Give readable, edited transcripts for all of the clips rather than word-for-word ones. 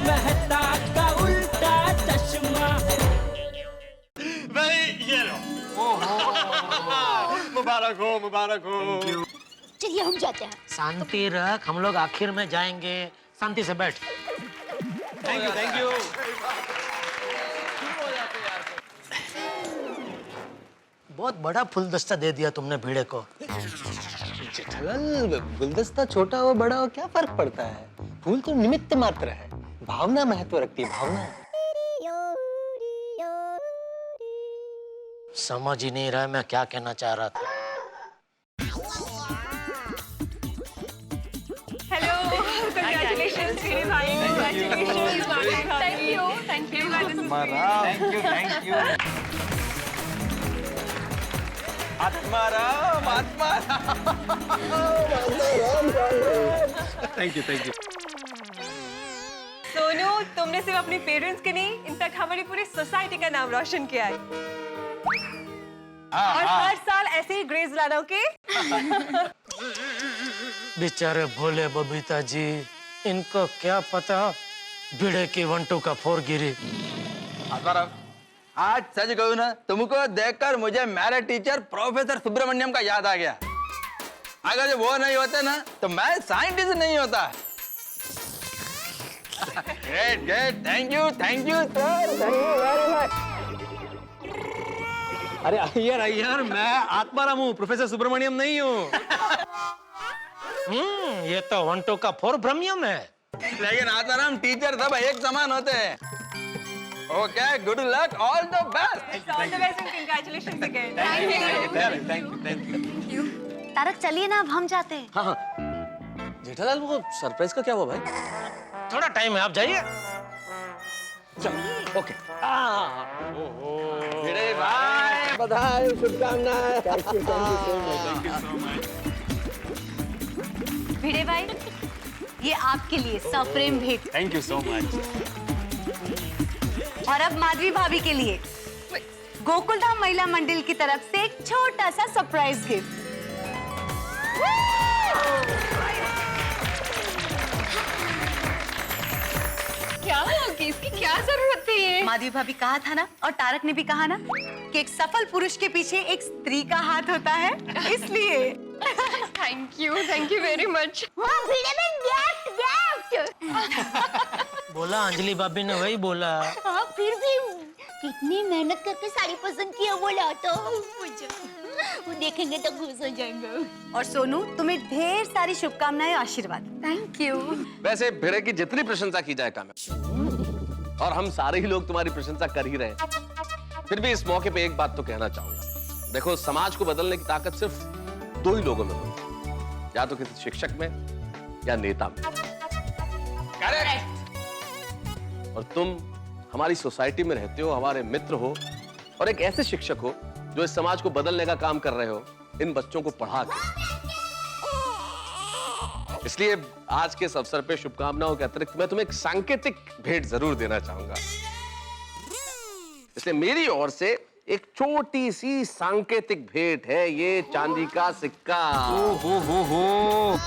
मेहता का उल्टा चश्मा। भाई ये लो। मुबारक हो, मुबारक हो। चलिए हम जाते हैं। शांति रख, हम लोग आखिर में जाएंगे। शांति से बैठ। Thank you, thank you. बहुत बड़ा फुलदस्ता दे दिया तुमने भिड़े को। जेठालाल, गुलदस्ता छोटा हो बड़ा हो क्या फर्क पड़ता है? फूल तो निमित्त मात्र है, भावना महत्व रखती है, भावना। समझ ही नहीं रहा मैं क्या कहना चाह रहा था। हेलो, congratulations मेरे भाई, congratulations। Thank you, thank you। Thank you, thank you. Atmaram, Atmaram. Thank you, thank you. Sonu, तुमने सिर्फ अपने पेरेंट्स के नहीं, इनफैक्ट हमारी पूरी सोसाइटी का नाम रोशन किया है। और हर साल ऐसे ही ग्रेस लाना, ओके? बेचारे भोले बबीता जी, इनको क्या पता भिड़े की 1 2 का 4 गिरी। आत्माराम, आज सच कहूँ ना, तुमको देखकर मुझे मेरे टीचर प्रोफेसर सुब्रमण्यम का याद आ गया। अगर वो नहीं होते ना तो मैं साइंटिस्ट नहीं होता। Great great, thank you sir, thank you very much. अरे अय्यर, मैं आत्माराम हूँ, प्रोफेसर सुब्रमण्यम नहीं हूँ। ये तो 1 2 का 4 ब्रह्मयम है। लेकिन आत्माराम, टीचर सब एक समान होते हैं। Okay, good luck, all the best. All the best and congratulations again। Thank you. Tarak चलिए ना, अब हम जाते हैं। हाँ हाँ। जेठालाल, वो सरप्राइज का क्या हुआ भाई? थोड़ा टाइम है, आप जाइए। चलो, ओके। भिड़े भाई, बधाई, शुभकामनाएं। Thank you so much. Bhide भाई, ये आपके लिए सप्रेम भेंट। Thank you so much. और अब माधवी भाभी के लिए गोकुलधाम महिला मंडल की तरफ से एक छोटा सा सरप्राइज गिफ्ट। क्या होगी, इसकी क्या जरूरत थी ये? माधवी भाभी कहा था ना, और तारक ने भी कहा ना, कि एक सफल पुरुष के पीछे एक स्त्री का हाथ होता है, इसलिए। Thank you very much. बोला अंजलि भाभी ने, वही बोला। हाँ, फिर भी कितनी मेहनत करके साड़ी पसंद किया बोला तो वो देखेंगे तो खुश हो जाएंगे। और सोनू, तुम्हें ढेर सारी शुभकामनाएं और आशीर्वाद। Thank you. वैसे भिड़े की जितनी प्रशंसा की जाए कम है, और हम सारे ही लोग तुम्हारी प्रशंसा कर ही रहे हैं। फिर भी इस मौके पे एक बात तो कहना चाहूंगा। देखो, समाज को बदलने की ताकत सिर्फ 2 ही लोगों में होती है, या तो किसी शिक्षक में या नेता में। करेक्ट। और तुम हमारी सोसाइटी में रहते हो, हमारे मित्र हो, और एक ऐसे शिक्षक हो जो इस समाज को बदलने का काम कर रहे हो, इन बच्चों को पढ़ा के। इसलिए आज के इस अवसर पे शुभकामनाओं के अतिरिक्त मैं तुम्हें एक सांकेतिक भेंट जरूर देना चाहूंगा। इसलिए मेरी ओर से एक छोटी सी सांकेतिक भेंट है, ये चांदी का सिक्का। हो।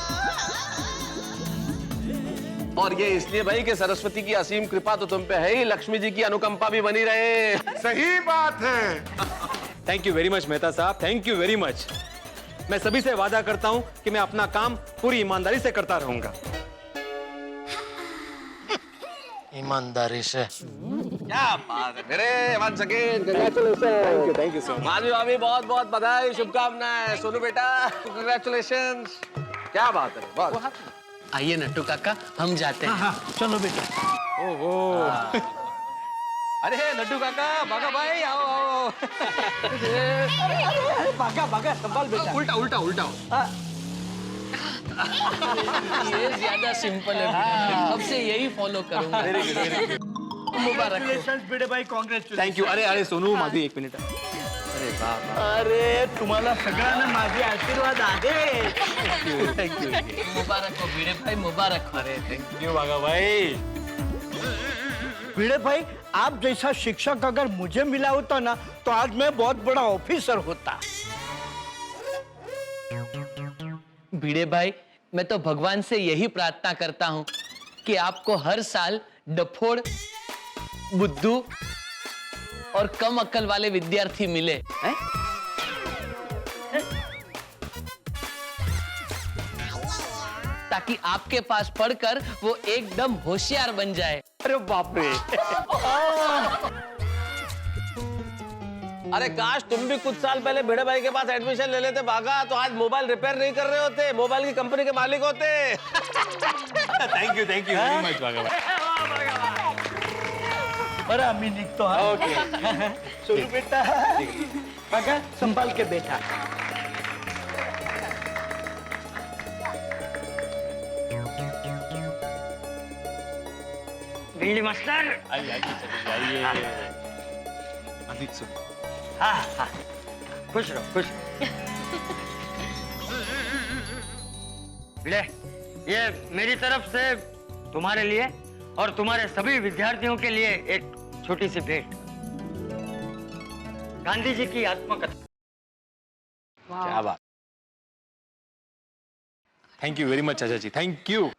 और ये इसलिए भाई कि सरस्वती की असीम कृपा तो तुम पे है ही, लक्ष्मी जी की अनुकंपा भी बनी रहे। सही बात है। Thank you very much Mehta साहब, थैंक यू वेरी मच। मैं सभी से वादा करता हूं कि मैं अपना काम पूरी ईमानदारी से करता रहूंगा। ईमानदारी से। क्या बात है मेरे, once again congratulations। Thank you so much. Madhavi भाभी, बहुत बहुत बधाई, शुभकामनाएं। सोनू बेटा, congratulations। क्या बात है, बहुत। आइए नट्टू काका, हम जाते हैं। चलो बेटा। ओहो। अरे लड्डू काका, बागा भाई, आओ आओ। भागा संभाल बेटा। उल्टा उल्टा उल्टा। ये ज्यादा सिंपल है, अब से यही फॉलो करूंगा। मुबारक भिड़े भाई, कांग्रेचुलेशन। Thank you. अरे सोनू, माधवी, 1 मिनिट। अरे बाप। अरे तुम्हाला सगळ्यांना माझे आशीर्वाद आहे। Thank you. मुबारक हो भिड़े भाई, मुबारक हो। अरे थैंक यू बागा भाई। भिड़े भाई, आप जैसा शिक्षक अगर मुझे मिला होता ना, तो आज मैं बहुत बड़ा ऑफिसर होता। भिड़े भाई, मैं तो भगवान से यही प्रार्थना करता हूँ कि आपको हर साल डफोड़, बुद्धू और कम अक्ल वाले विद्यार्थी मिले हैं? ताकि आपके पास पढ़कर वो एकदम होशियार बन जाए। अरे बाप रे। अरे काश तुम भी कुछ साल पहले भिड़े भाई के पास एडमिशन ले लेते भागा, तो आज मोबाइल रिपेयर नहीं कर रहे होते, मोबाइल की कंपनी के मालिक होते। थैंक यू वेरी मच भागा भाई। बड़ा मीनिंग तो है। ओके सोनू बेटा, भागा संभाल के बैठा। भिंडी मास्टर। आइए चलिए अधिक सुन। हाँ हाँ, खुश रहो खुश रहो। ले, ये मेरी तरफ से तुम्हारे लिए और तुम्हारे सभी विद्यार्थियों के लिए एक छोटी सी भेंट। गांधी जी की आत्मकथा। क्या बात। थैंक यू वेरी मच चाचा जी, थैंक यू।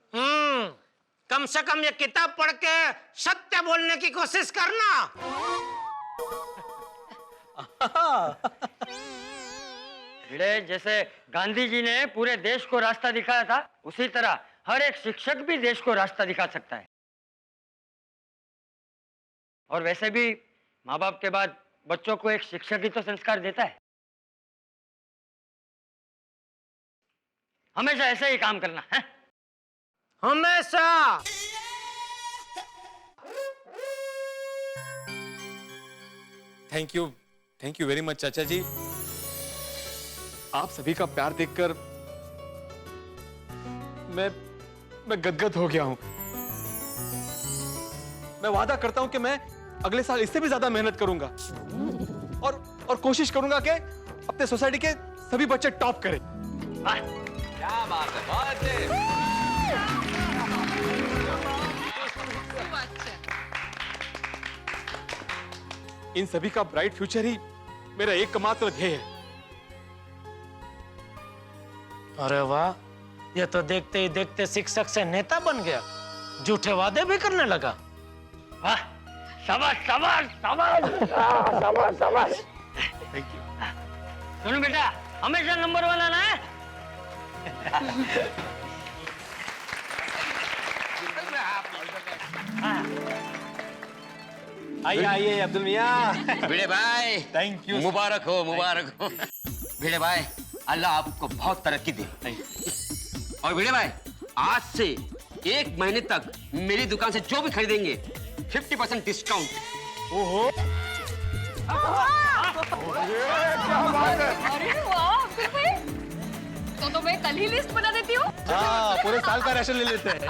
कम से कम ये किताब पढ़ के सत्य बोलने की कोशिश करना। भिड़े, जैसे गांधी जी ने पूरे देश को रास्ता दिखाया था, उसी तरह हर एक शिक्षक भी देश को रास्ता दिखा सकता है। और वैसे भी माँ बाप के बाद बच्चों को एक शिक्षक ही तो संस्कार देता है। हमेशा ऐसे ही काम करना है। हमेशा। थैंक यू वेरी मच चाचा जी। आप सभी का प्यार देखकर मैं गदगद हो गया हूं। मैं वादा करता हूं कि मैं अगले साल इससे भी ज्यादा मेहनत करूंगा और कोशिश करूंगा कि अपने सोसाइटी के सभी बच्चे टॉप करें। क्या बात है, बहुत अच्छे। इन सभी का ब्राइट फ्यूचर ही मेरा एकमात्र ध्येय है। अरे वाह, ये तो देखते ही देखते शिक्षक से नेता बन गया, झूठे वादे भी करने लगा। वाह, शाबाश शाबाश शाबाश शाबाश शाबाश। Thank you. सुनो बेटा, हमेशा नंबर 1 आना है। आइए अब्दुल मियां। भिड़े भाई, थैंक यू। मुबारक हो मुबारक हो। भिड़े भाई, अल्लाह आपको बहुत तरक्की दे। और भिड़े भाई, आज से 1 महीने तक मेरी दुकान से जो भी खरीदेंगे 50% डिस्काउंट। ओहो, अरे वाह अब्दुल भाई, तो मैं कल ही लिस्ट बना देती हूँ। हाँ, पूरे साल का राशन ले लेते हैं।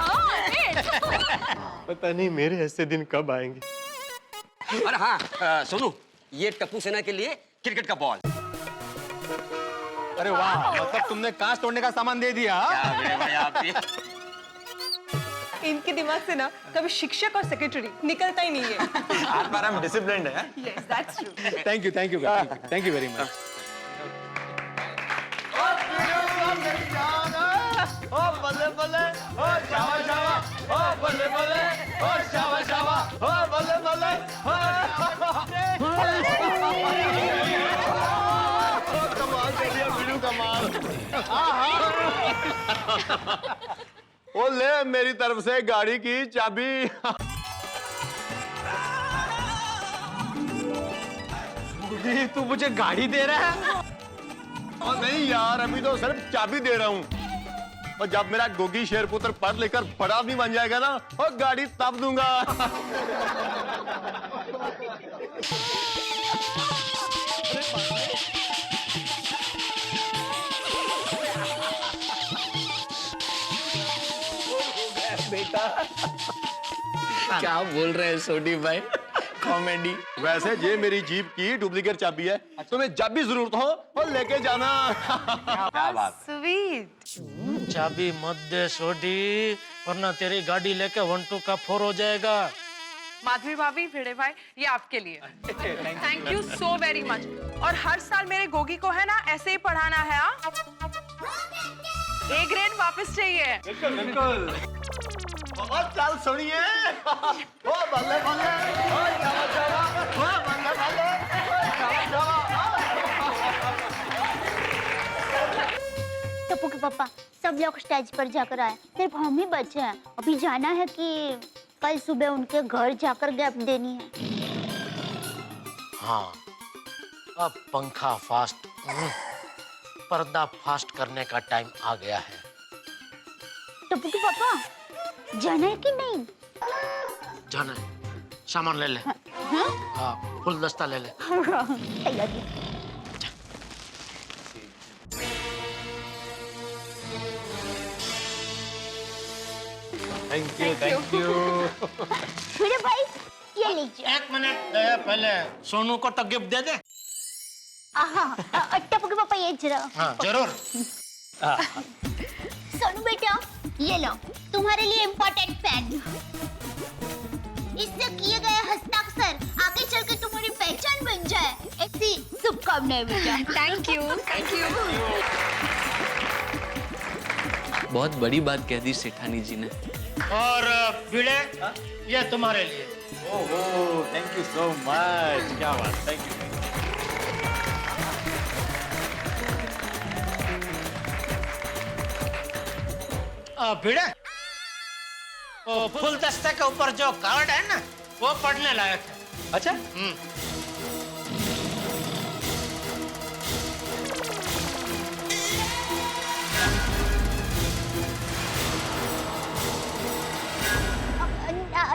पता नहीं मेरे ऐसे दिन कब आएंगे। और हाँ, सोनू, ये टप्पू सेना के लिए क्रिकेट का बॉल। अरे वाह, मतलब तुमने कांच तोड़ने का सामान दे दिया। क्या भिड़े भाई आप भी। इनके दिमाग से ना कभी शिक्षक और सेक्रेटरी निकलता ही नहीं है। आज बार हम डिसिप्लिन्ड हैं। Yes, that's true. Thank you very much. वो ले मेरी तरफ से गाड़ी की चाबी। तू मुझे गाड़ी दे रहा है? और नहीं यार, अभी तो सिर्फ चाबी दे रहा हूँ। और जब मेरा गोगी शेरपुत्र पढ़ लेकर बड़ा आदमी बन जाएगा ना, और गाड़ी तब दूंगा। क्या बोल रहे हैं सोडी भाई, कॉमेडी। वैसे ये मेरी जीप की डुप्लीकेट चाबी है, तुम्हें जब भी जरूरत हो और लेके जाना। क्या बात। Sweet. चाबी मत दे सोडी, वरना तेरी गाड़ी लेके 1-2 का 4 हो जाएगा। माधवी भाभी, भिड़े भाई, ये आपके लिए। Thank you so very much. और हर साल मेरे गोगी को है ना ऐसे ही पढ़ाना है। A ग्रेड वापस चाहिए। बिल्कुल। और चल सुनिए ओ बल्ले बल्ले ओ जावा जावा ओ बल्ले बल्ले ओ जावा जावा। टप्पू के पापा सब लोग स्टेज पर जाकर आए, सिर्फ हम ही बचे हैं। अभी जाना है कि कल सुबह उनके घर जाकर गैप देनी है। हाँ, अब पंखा फास्ट, पर्दा फास्ट करने का टाइम आ गया है। टप्पू के पापा जाना है कि नहीं? जाना है, सामान ले ले। हाँ, फुल दस्ता ले ले। तैयारी। Thank you thank you. Bhide भाई ये लीजिए। एक मिनट दया, पहले सोनू को तो गिफ्ट दे दे। टप्पू के पापा ये जरा। हाँ, जरूर। सोनू बेटा ये लो तुम्हारे लिए इम्पोर्टेंट पेन। इससे किए गए हस्ताक्षर आगे चल के तुम्हारी पहचान बन जाए, ऐसी शुभकामनाएं बेटा। Thank you thank you. बहुत बड़ी बात कह दी सेठानी जी ने। और भिड़े, ये तुम्हारे लिए। ओहो थैंक यू सो मच, क्या बात, थैंक यू। भिड़े, वो फुल दस्ते के ऊपर जो कार्ड है ना, वो पढ़ने लायक है। अच्छा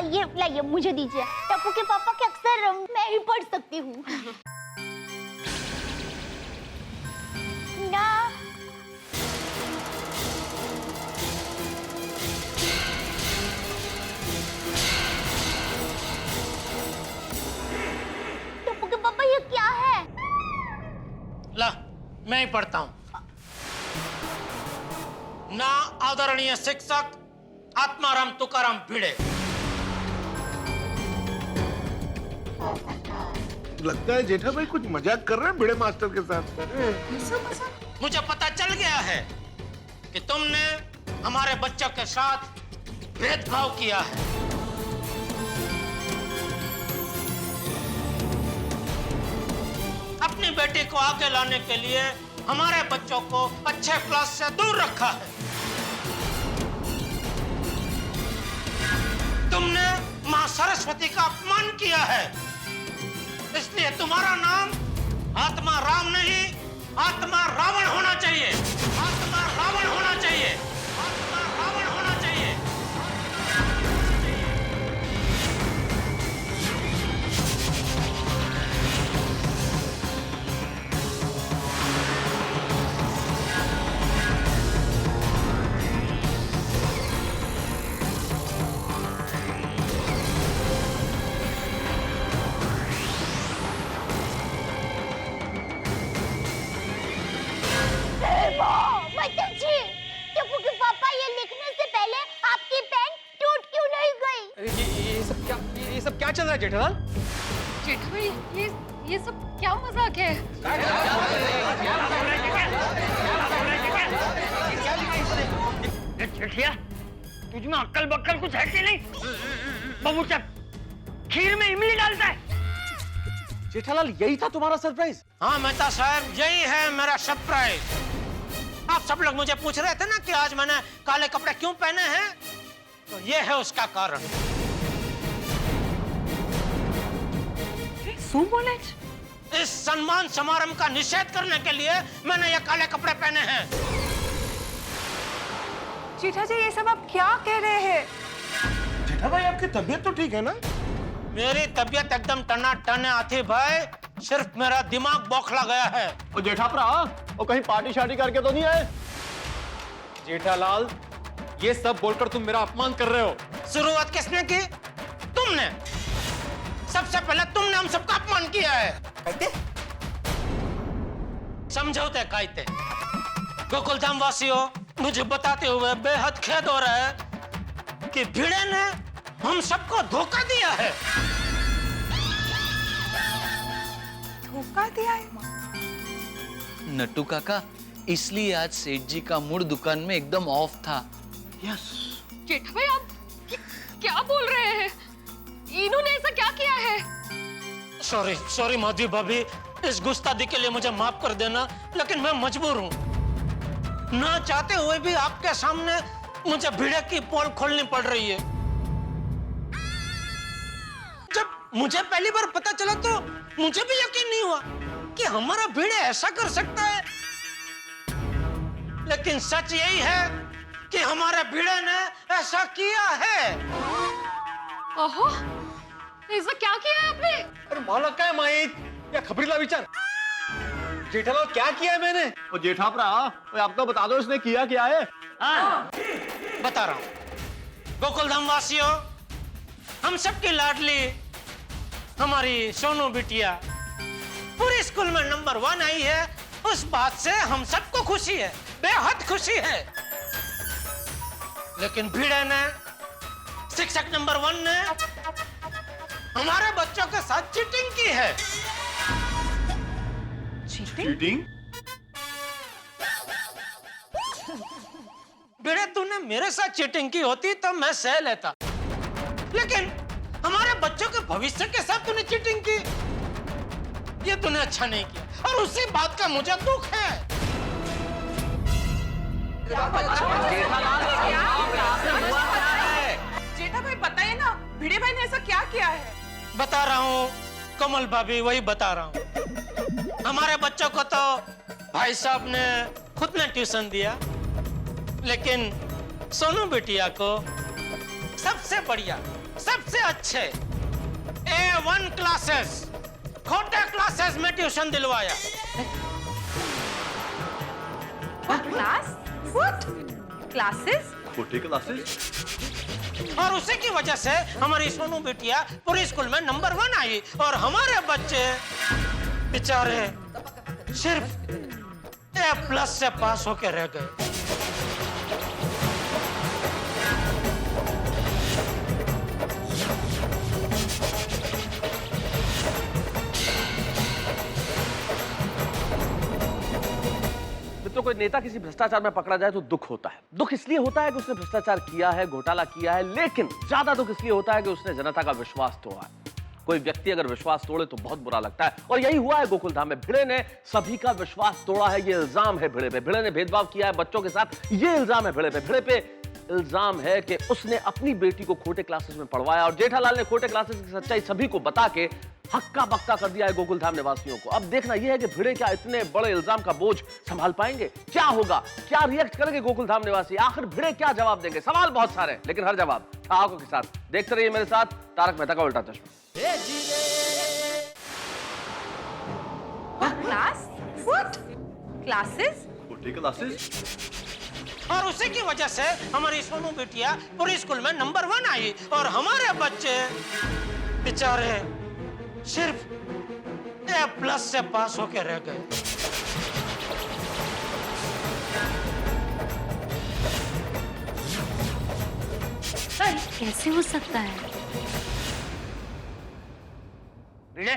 ये लाइए मुझे दीजिए। टप्पू के पापा के अक्सर मैं ही पढ़ सकती हूँ ना। टप्पू के पापा ये क्या है? ला, मैं ही पढ़ता हूँ। ना आदरणीय शिक्षक आत्माराम तुकाराम भिड़े, लगता है जेठा भाई कुछ मजाक कर रहे हैं भिड़े मास्टर के साथ। मुझे पता चल गया है कि तुमने हमारे बच्चों के साथ भेदभाव किया है। अपनी बेटी को आगे लाने के लिए हमारे बच्चों को अच्छे क्लास से दूर रखा है। तुमने मां सरस्वती का अपमान किया है, इसलिए तुम्हारा नाम आत्मा राम नहीं, आत्मा रावण होना चाहिए। आत्मा रावण होना चाहिए। आत्मा रावण होना चाहिए। टप्पू के पापा ये लिखने से पहले आपकी पेन टूट क्यों नहीं गई? ये सब क्या चल रहा है जेठालाल? जेठा भाई ये सब क्या मजाक है? चिठिया तुझ में अक्ल बक्कल कुछ है कि नहीं? बबूचा खीर में इमली डालता है। जेठालाल यही था तुम्हारा सरप्राइज? हाँ मेहता साहब, यही है मेरा सरप्राइज। आप सब लोग मुझे पूछ रहे थे ना कि आज मैंने काले कपड़े क्यों पहने हैं, तो ये है उसका कारण। इस सम्मान समारंभ का निषेध करने के लिए मैंने ये काले कपड़े पहने हैं। जेठा जी ये सब आप क्या कह रहे हैं? जेठा भाई आपकी तबीयत तो ठीक है ना? मेरी तबीयत एकदम टनाटन है आती भाई, सिर्फ मेरा दिमाग बौखला गया है। ओ जेठा भरा, वो कहीं पार्टी शार्टी करके तो नहीं आए? जेठालाल ये सब बोलकर तुम मेरा अपमान कर रहे हो। शुरुआत किसने की? तुमने। सबसे पहले तुमने हम सबका अपमान किया है। कहते समझौते कायते। गोकुलधाम वासियों, मुझे बताते हुए बेहद खेद हो रहा है कि भिड़े ने हम सबको धोखा दिया है। धोखा दिया है? नट्टू काका, इसलिए आज सेठ जी का मूड दुकान में एकदम ऑफ था। जेठा भाई आप ये क्या बोल रहे हैं? इन्होंने ऐसा क्या किया है? सॉरी सॉरी माधवी भाभी, इस गुस्ताखी के लिए मुझे माफ कर देना, लेकिन मैं मजबूर हूँ। ना चाहते हुए भी आपके सामने मुझे भिड़े की पोल खोलनी पड़ रही है। जब मुझे पहली बार पता चला तो मुझे भी यकीन नहीं हुआ कि हमारा भिड़े ऐसा कर सकता है, लेकिन सच यही है कि हमारे भिड़े ने ऐसा किया है। ओहो, ऐसा क्या किया है आपने? अरे मला काय माहित, या खबरीला विचार। जेठालाल क्या किया है मैंने? और जेठापरा, आप तो बता दो इसने किया क्या है। बता रहा हूं। गोकुलधाम वासियों, हम सबकी लाडली हमारी सोनू बिटिया पूरे स्कूल में नंबर 1 आई है। उस बात से हम सबको खुशी है, बेहद खुशी है। लेकिन भिड़े ने, शिक्षक नंबर 1 ने हमारे बच्चों के साथ चीटिंग की है। चीटिंग? भिड़े, तूने मेरे साथ चीटिंग की होती तो मैं सह लेता, लेकिन हमारे बच्चों के भविष्य के साथ तूने चीटिंग की, ये तूने अच्छा नहीं किया, और उसी बात का मुझे दुख है। जेठा भाई बताइए ना, भिड़े भाई ने ऐसा क्या किया है? बता रहा हूँ कमल भाभी, वही बता रहा हूँ। हमारे बच्चों को तो भाई साहब ने खुद ने ट्यूशन दिया, लेकिन सोनू बिटिया को सबसे बढ़िया, सबसे अच्छे A1 क्लासेस, खोटे क्लासेस में ट्यूशन दिलवाया। क्लास? What? क्लासेस? खोटे क्लासेस? और उसी की वजह से हमारी सोनू बिटिया पूरे स्कूल में नंबर 1 आई, और हमारे बच्चे बेचारे सिर्फ A+ से पास होके रह गए। तो कोई नेता किसी भ्रष्टाचार में पकड़ा जाए तो दुख होता है। दुख इसलिए होता है कि उसने भ्रष्टाचार किया है, घोटाला किया है, लेकिन ज्यादा दुख इसलिए होता है कि उसने जनता का विश्वास तोड़ा है। कोई व्यक्ति अगर विश्वास तोड़े तो बहुत बुरा लगता है, और यही हुआ है गोकुलधाम में। भिड़े ने सभी का विश्वास तोड़ा है, ये इल्जाम है भिड़े पे। भिड़े ने भेदभाव किया है बच्चों के साथ, ये इल्जाम है भिड़े पे। भिड़े पे इल्जाम है कि उसने अपनी बेटी को खोटे क्लासेस में पढ़वाया, और जेठालाल ने खोटे क्लासेस की सच्चाई सभी को बता के हक्का बक्का कर दिया है गोकुलधाम निवासियों को। अब देखना यह है कि भिड़े क्या इतने बड़े इल्जाम का बोझ संभाल पाएंगे, क्या होगा, क्या रिएक्ट करेंगे गोकुलधाम निवासी, आखिर भिड़े क्या जवाब देंगे। सवाल बहुत सारे हैं, लेकिन हर जवाब ठहाकों के साथ। देखते रहिए मेरे साथ तारक मेहता का उल्टा चश्मा। क्लास? What? क्लासेस? खोटे क्लासेस? और उसी की वजह से हमारी सोनू बिटिया पूरे स्कूल में नंबर 1 आई, और हमारे बच्चे बेचारे सिर्फ A+ से पास होके रह गए। कैसे हो सकता है? भिड़े,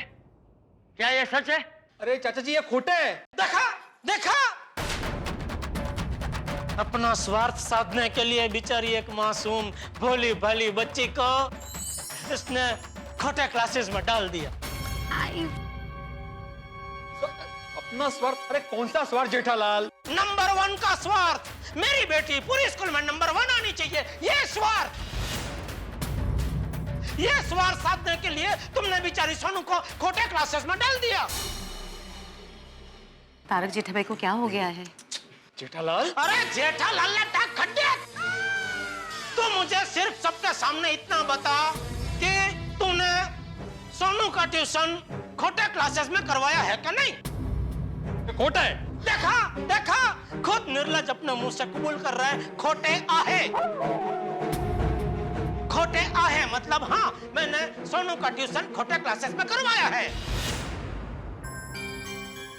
क्या ये सच है? अरे चाचा जी, ये खोटे है। देखा देखा, अपना स्वार्थ साधने के लिए बेचारी एक मासूम भोली भाली बच्ची को इसने खोटे क्लासेस में डाल दिया। अपना स्वार्थ? अरे कौन सा स्वार्थ जेठालाल? नंबर 1 का स्वार्थ, मेरी बेटी पूरे स्कूल में नंबर 1 आनी चाहिए, ये स्वार्थ। ये स्वार्थ साधने के लिए तुमने बेचारी सोनू को खोटे क्लासेस में डाल दिया। तारक जेठा भाई को क्या हो गया है? जेठालाल? अरे जेठालाल ने टांग खड्डे। तू मुझे सिर्फ सबके सामने इतना बता कि तूने सोनू का ट्यूशन खोटे क्लासेस में करवाया है क्या? नहीं, खोटा है। देखा देखा, खुद निर्लज अपने मुंह से कबूल कर रहा है, खोटे आहे। खोटे आहे मतलब हाँ, मैंने सोनू का ट्यूशन खोटे क्लासेस में करवाया है।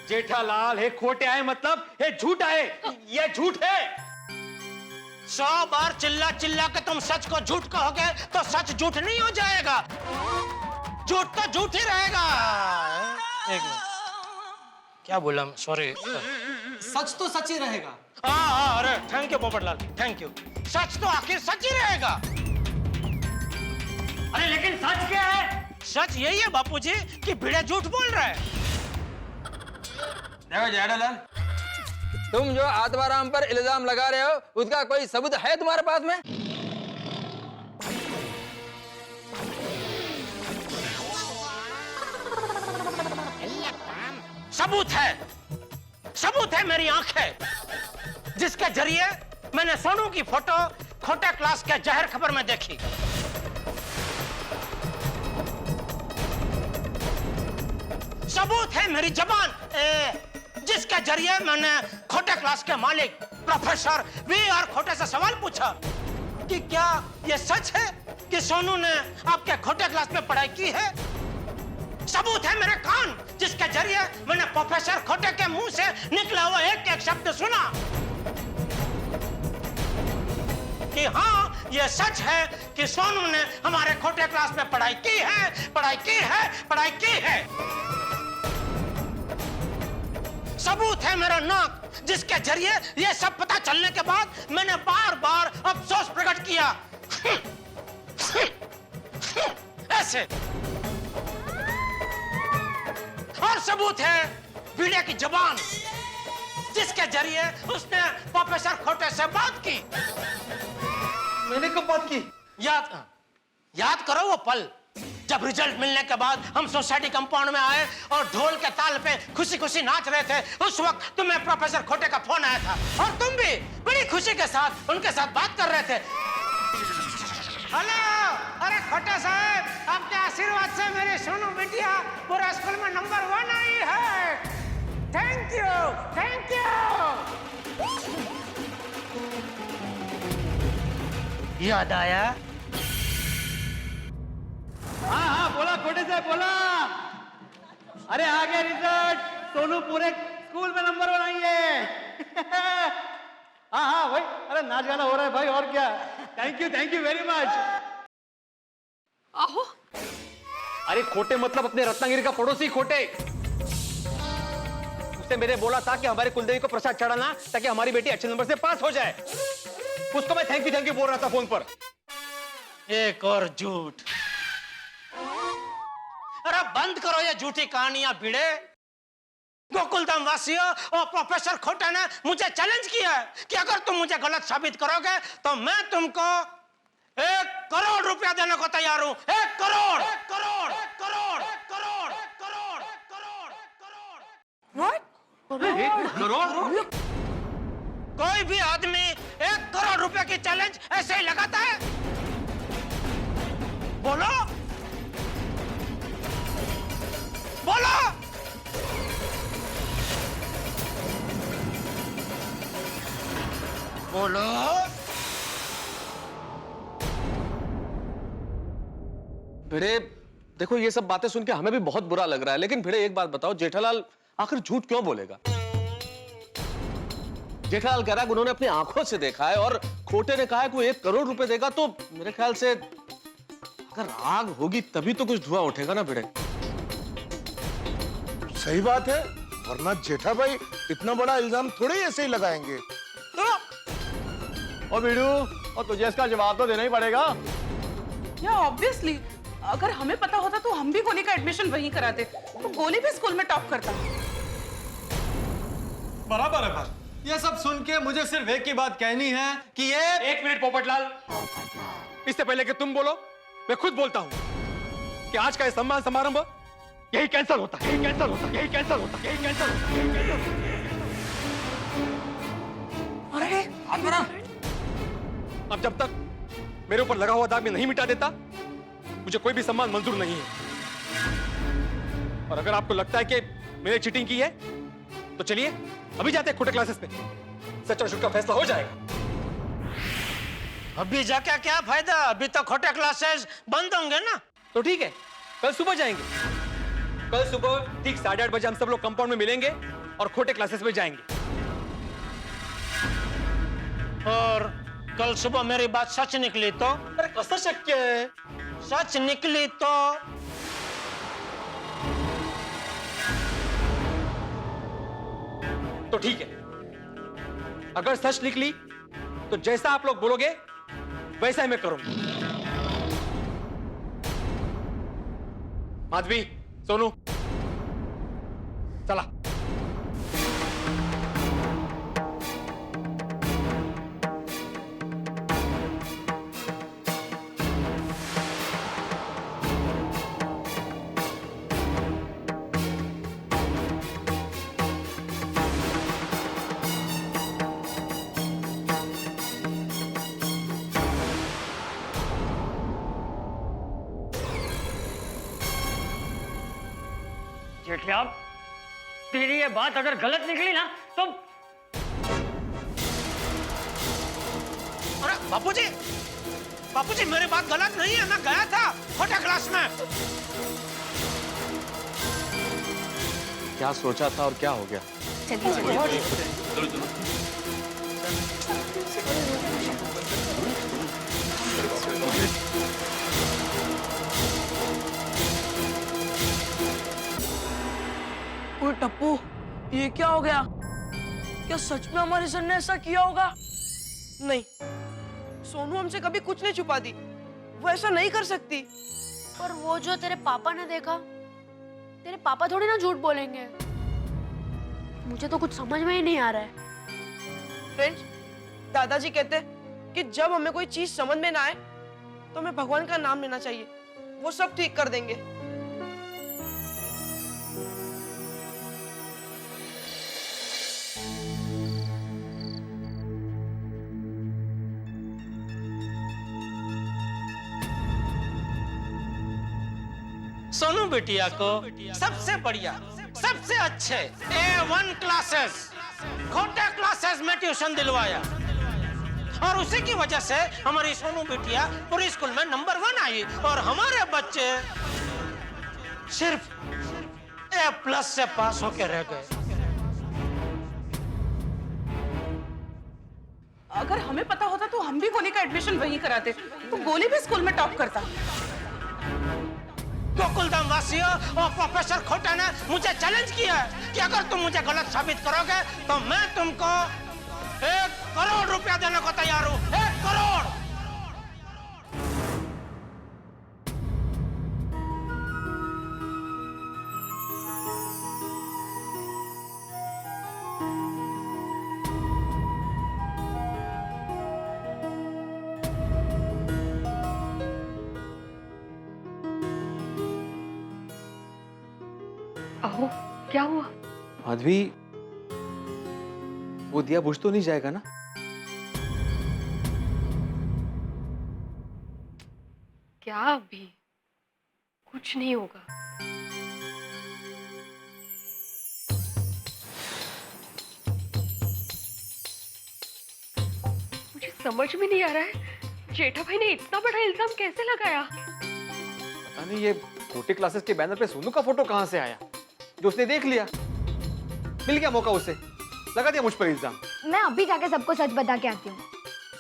जेठालाल, ये खोटे आए मतलब ये झूठ आए, ये झूठ है। 100 बार चिल्ला चिल्ला के तुम सच को झूठ कहोगे तो सच झूठ नहीं हो जाएगा, झूठ तो झूठ ही रहेगा। एक मिनट, क्या बोला मैं? सॉरी। सच तो सच ही रहेगा। हाँ, अरे thank you Popatlal, thank you. सच तो आखिर सच ही रहेगा। अरे लेकिन सच क्या है? सच यही है बापूजी कि भिड़े झूठ बोल रहा है। देखो जेठालाल, तुम जो आत्माराम पर इल्जाम लगा रहे हो उसका कोई सबूत है तुम्हारे पास में? सबूत है मेरी आंखें, जिसके जरिए मैंने सोनू की फोटो खोटे क्लास के जहर खबर में देखी। सबूत है मेरी जबान, जिसके जरिए मैंने खोटे क्लास के मालिक प्रोफेसर वी.आर. खोटे से सवाल पूछा कि क्या यह सच है कि सोनू ने आपके खोटे क्लास में पढ़ाई की है। सबूत है मेरे कान, जिसके जरिए मैंने प्रोफेसर खोटे के मुंह से निकला हुआ एक एक शब्द सुना कि हाँ यह सच है कि सोनू ने हमारे खोटे क्लास में पढ़ाई की है। सबूत है मेरा नाक, जिसके जरिए यह सब पता चलने के बाद मैंने बार बार अफसोस प्रकट किया ऐसे। और सबूत है भिड़े की जबान, जिसके जरिए उसने प्रोफेसर खोटे से बात की। मैंने कब बात की? याद करो वो पल जब रिजल्ट मिलने के बाद हम सोसाइटी कंपाउंड में आए और ढोल के ताल पे खुशी खुशी नाच रहे थे। उस वक्त तुम्हें प्रोफेसर खोटे का फोन आया था और तुम भी बड़ी खुशी के साथ उनके साथ बात कर रहे थे। हेलो, अरे खोटे साहब, आपके आशीर्वाद से मेरी सोनू बिटिया पूरा स्कूल में नंबर 1 आई है। Thank you. याद आया? हाँ बोला खोटे से बोला। अरे आ गया रिजल्ट, सोनू पूरे स्कूल में नंबर 1 आई है। हाँ भाई, अरे नाच गाना हो रहा है भाई, और क्या। Thank you very much. आहो, अरे खोटे मतलब अपने रत्नागिरी का पड़ोसी खोटे। उसने मेरे बोला था कि हमारे कुलदेवी को प्रसाद चढ़ाना ताकि हमारी बेटी अच्छे नंबर से पास हो जाए। उसको मैं थैंक यू बोल रहा था फोन पर। एक और झूठ। अरे बंद करो ये झूठी कहानियां भिड़े। गोकुलधाम वासियों और प्रोफेसर खोटे ने मुझे चैलेंज किया है कि अगर तुम मुझे गलत साबित करोगे तो मैं तुमको 1 करोड़ रुपया देने को तैयार हूं। 1 करोड़। करोड़? कोई भी आदमी 1 करोड़ रुपए की चैलेंज ऐसे ही लगाता है? बोलो। भिड़े देखो, ये सब बातें सुन के हमें भी बहुत बुरा लग रहा है, लेकिन भिड़े एक बात बताओ, जेठालाल आखिर झूठ क्यों बोलेगा? जेठालाल कह रहा है कि उन्होंने अपनी आंखों से देखा है और खोटे ने कहा है कि वो 1 करोड़ रुपए देगा, तो मेरे ख्याल से अगर आग होगी तभी तो कुछ धुआं उठेगा ना भिड़े। सही बात है, वरना जेठा भाई इतना बड़ा इल्जाम थोड़े ही ऐसे ही लगाएंगे। और बीड़ू, और तुझे इसका जवाब तो देना ही पड़ेगा। या ऑब्वियसली, अगर हमें पता होता तो हम भी गोली का एडमिशन वहीं कराते, तो गोली भी स्कूल में टॉप करता। बराबर है भाई। ये सब सुन के मुझे सिर्फ एक ही बात कहनी है कि ये 1 मिनट पोपटलाल, इससे पहले कि तुम बोलो मैं खुद बोलता हूं कि आज का ये सम्मान समारोह यही कैंसिल होता है। अरे अब जब तक मेरे ऊपर लगा हुआ दाग में नहीं मिटा देता, मुझे कोई भी सम्मान मंजूर नहीं है। और अगर आपको लगता है कि मैंने चीटिंग की है तो चलिए अभी जाते हैं खोटे क्लासेस पे, सच और झूठ का फैसला हो जाएगा। अभी जाके क्या फायदा, अभी तो खोटे क्लासेस बंद होंगे ना। तो ठीक है, कल सुबह जाएंगे। कल सुबह ठीक 8:30 बजे हम सब लोग कंपाउंड में मिलेंगे और खोटे क्लासेस में जाएंगे। और कल सुबह मेरी बात सच निकली तो? अरे कैसा शक्य है? सच निकली तो ठीक है, अगर सच निकली तो जैसा आप लोग बोलोगे वैसा ही मैं करूंगा। माधवी, सोनू, चला। जेठिया, तेरी ये बात अगर गलत निकली ना तो अरे बापूजी मेरी बात गलत नहीं है, मैं गया था छोटे क्लास में। क्या सोचा था और क्या हो गया? चलिए चलिए। ओए टप्पू, ये क्या हो गया? क्या सच में हमारे सर ने ऐसा किया होगा? नहीं, सोनू हमसे कभी कुछ नहीं छुपा दी, वो ऐसा नहीं कर सकती। पर वो जो तेरे पापा ने देखा, तेरे पापा थोड़ी ना झूठ बोलेंगे। मुझे तो कुछ समझ में ही नहीं आ रहा है। फ्रेंड्स, दादाजी कहते हैं कि जब हमें कोई चीज समझ में ना आए तो हमें भगवान का नाम लेना चाहिए, वो सब ठीक कर देंगे। सोनू बिटिया को सबसे बढ़िया, सबसे अच्छे A1 क्लासेस, खोटे क्लासेस में ट्यूशन दिलवाया और उसी की वजह से हमारी सोनू बिटिया पूरी स्कूल में नंबर 1 आई और हमारे बच्चे सिर्फ A+ से पास होके रह गए। अगर हमें पता होता तो हम भी गोली का एडमिशन वहीं कराते, तो गोली भी स्कूल में टॉप करता। गोकुलधाम वासियों और प्रोफेसर खोटा ने मुझे चैलेंज किया है कि अगर तुम मुझे गलत साबित करोगे तो मैं तुमको 1 करोड़ रुपया देने को तैयार हूं। 1 करोड़। अहो, क्या हुआ? माधवी, वो दिया बुझ तो नहीं जाएगा ना? क्या अभी? कुछ नहीं होगा। मुझे समझ में नहीं आ रहा है, जेठा भाई ने इतना बड़ा इल्जाम कैसे लगाया? पता नहीं ये छोटे क्लासेस के बैनर पे सोनू का फोटो कहां से आया, जो उसने देख लिया। मिल गया मौका उसे, लगा दिया मुझ पर इल्जाम। मैं अभी जाके सबको सच बता के आती हूँ।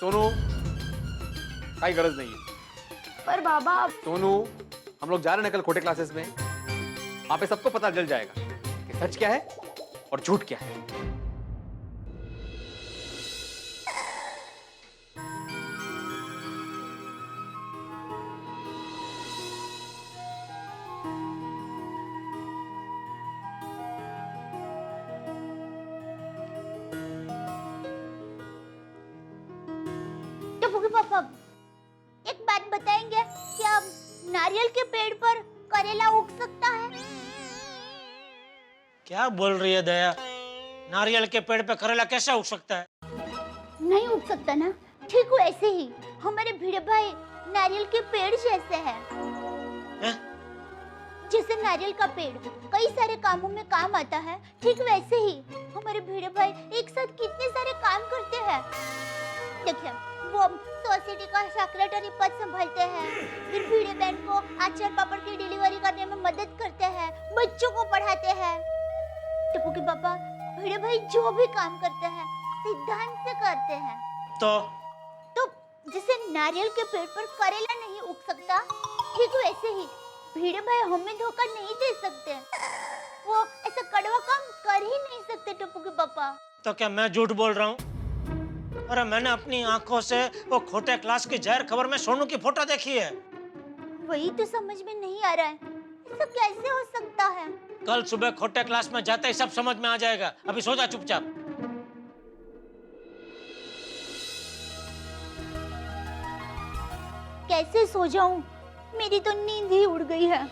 सोनू, कोई गरज नहीं है। पर बाबा, सोनू, हम लोग जा रहे हैं कल खोटे क्लासेस में, वहां पे सबको पता चल जाएगा कि सच क्या है और झूठ क्या है। पापा, एक बात बताएंगे, क्या नारियल के पेड़ पर करेला उग सकता है? क्या बोल रही है दया? नारियल के पेड़ पे करेला कैसे उग सकता है? नहीं उग सकता ना? ठीक वैसे ही हमारे भिड़े भाई नारियल के पेड़ जैसे हैं। जैसे नारियल का पेड़ कई सारे कामों में काम आता है, ठीक वैसे ही हमारे भिड़े भाई एक साथ कितने सारे काम करते हैं। देखिए, वो सोसाइटी का सेक्रेटरी पद संभालते हैं, फिर भिड़े बहन को अचार पापड़ की डिलीवरी करने में मदद करते हैं, बच्चों को पढ़ाते हैं। टप्पू के पापा, भिड़े भाई जो भी काम करते हैं सिद्धांत से करते हैं। तो जैसे नारियल के पेड़ पर करेला नहीं उग सकता, ठीक वैसे ही भिड़े भाई हमें धोखा नहीं दे सकते। वो ऐसा कड़वा काम कर ही नहीं सकते टप्पू के पापा। तो क्या मैं झूठ बोल रहा हूँ? अरे मैंने अपनी आंखों से वो खोटे क्लास की जाहिर खबर में सोनू की फोटो देखी है। वही तो समझ में नहीं आ रहा है, ऐसा कैसे हो सकता है? कल सुबह खोटे क्लास में जाते ही सब समझ में आ जाएगा। अभी सो जा चुपचाप। कैसे सो जाऊं? मेरी तो नींद ही उड़ गई है।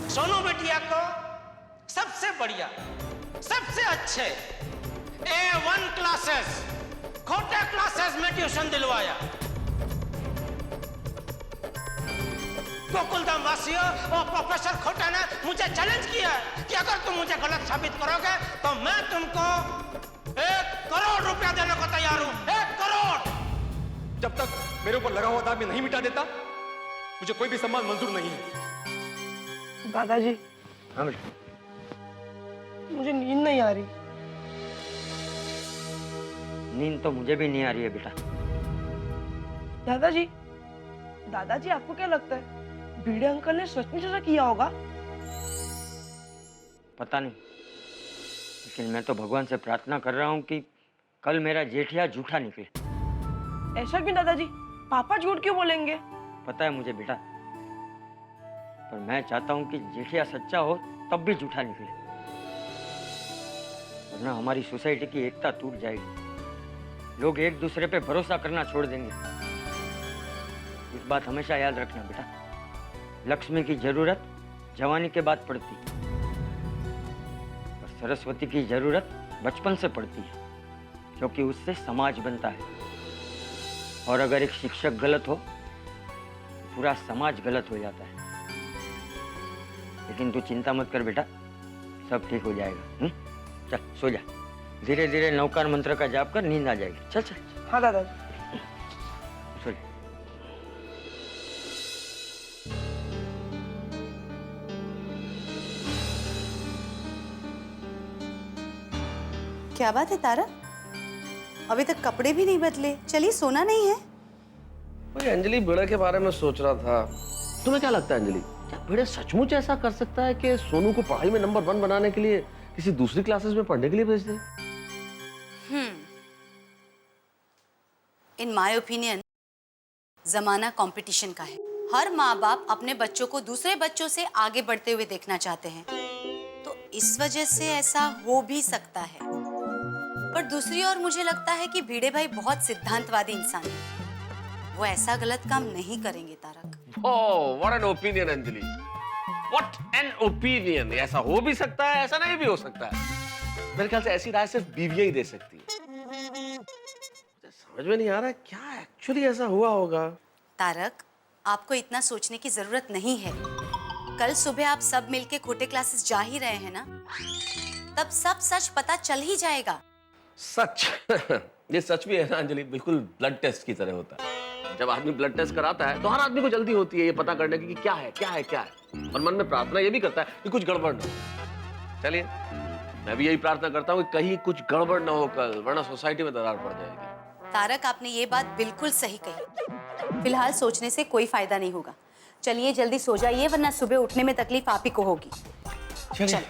सोनू बेटिया को सबसे बढ़िया, सबसे अच्छे A1 क्लासेस, खोटे क्लासेस में ट्यूशन दिलवाया। गोकुलधाम वासियों और प्रोफेसर खोटे ने मुझे चैलेंज किया कि अगर तुम मुझे गलत साबित करोगे तो मैं तुमको 1 करोड़ रुपया देने को तैयार हूं। 1 करोड़। जब तक मेरे ऊपर लगा हुआ दाग मैं नहीं मिटा देता, मुझे कोई भी सम्मान मंजूर नहीं है। दादाजी, हाँ बेटा, मुझे नींद नहीं आ रही। नींद तो मुझे भी नहीं आ रही है बेटा। दादाजी, दादाजी आपको क्या लगता है भिड़े अंकल ने सचमुच ऐसा किया होगा? पता नहीं, लेकिन मैं तो भगवान से प्रार्थना कर रहा हूँ कि कल मेरा जेठिया झूठा निकले। ऐसा क्यों दादाजी? पापा झूठ क्यों बोलेंगे? पता है मुझे बेटा, पर मैं चाहता हूँ कि जेठिया सच्चा हो तब भी झूठा निकले, वरना हमारी सोसाइटी की एकता टूट जाएगी। लोग एक दूसरे पे भरोसा करना छोड़ देंगे। इस बात हमेशा याद रखना बेटा। लक्ष्मी की जरूरत जवानी के बाद पड़ती है और सरस्वती की जरूरत बचपन से पड़ती है, क्योंकि उससे समाज बनता है। और अगर एक शिक्षक गलत हो, पूरा समाज गलत हो जाता है। लेकिन तू चिंता मत कर बेटा, सब ठीक हो जाएगा। चल सो जा, धीरे धीरे नौकार मंत्र का जाप कर, नींद आ जाएगी। चल चल। हाँ दादाजी। सो जा। क्या बात है तारा, अभी तक कपड़े भी नहीं बदले? चलिए, सोना नहीं है? अरे अंजलि, भिड़े के बारे में सोच रहा था। तुम्हें क्या लगता है अंजलि, क्या भिड़े सचमुच ऐसा कर सकता है कि सोनू को पढ़ाई में नंबर 1 बनाने के लिए किसी दूसरी क्लासेस में पढ़ने के लिए भेज दे? इन माय ओपिनियन जमाना कंपटीशन का है। हर माँ बाप अपने बच्चों को दूसरे बच्चों से आगे बढ़ते हुए देखना चाहते हैं, तो इस वजह से ऐसा हो भी सकता है। पर दूसरी ओर मुझे लगता है कि भिड़े भाई बहुत सिद्धांतवादी इंसान है। वो ऐसा गलत काम नहीं करेंगे Tarak. Oh, what an opinion Anjali, what an opinion. ऐसा हो भी सकता है, ऐसा नहीं भी हो सकता है। मेरे ख्याल से ऐसी राय सिर्फ बीवियां ही दे सकती है। समझ में नहीं आ रहा है क्या एक्चुअली ऐसा हुआ होगा। तारक, आपको इतना सोचने की जरूरत नहीं है। कल सुबह आप सब मिलके खोटे क्लासेस जा ही रहे हैं ना, तब सब सच पता चल ही जाएगा। सच? ये सच भी है ना अंजलि, बिल्कुल ब्लड टेस्ट की तरह होता है। जब आदमी ब्लड टेस्ट कराता है तो हर आदमी को जल्दी होती है ये पता करने की कि क्या है क्या है क्या है, और मन में प्रार्थना ये भी करता है कि कुछ गड़बड़ न हो। चलिए, मैं भी यही प्रार्थना करता हूँ कि कहीं कुछ गड़बड़ न हो कल, वरना सोसाइटी में दरार पड़ जाएगी। तारक, आपने ये बात बिल्कुल सही कही। फिलहाल सोचने से कोई फायदा नहीं होगा। चलिए जल्दी सो जाइए, वरना सुबह उठने में तकलीफ आप ही को होगी। चल।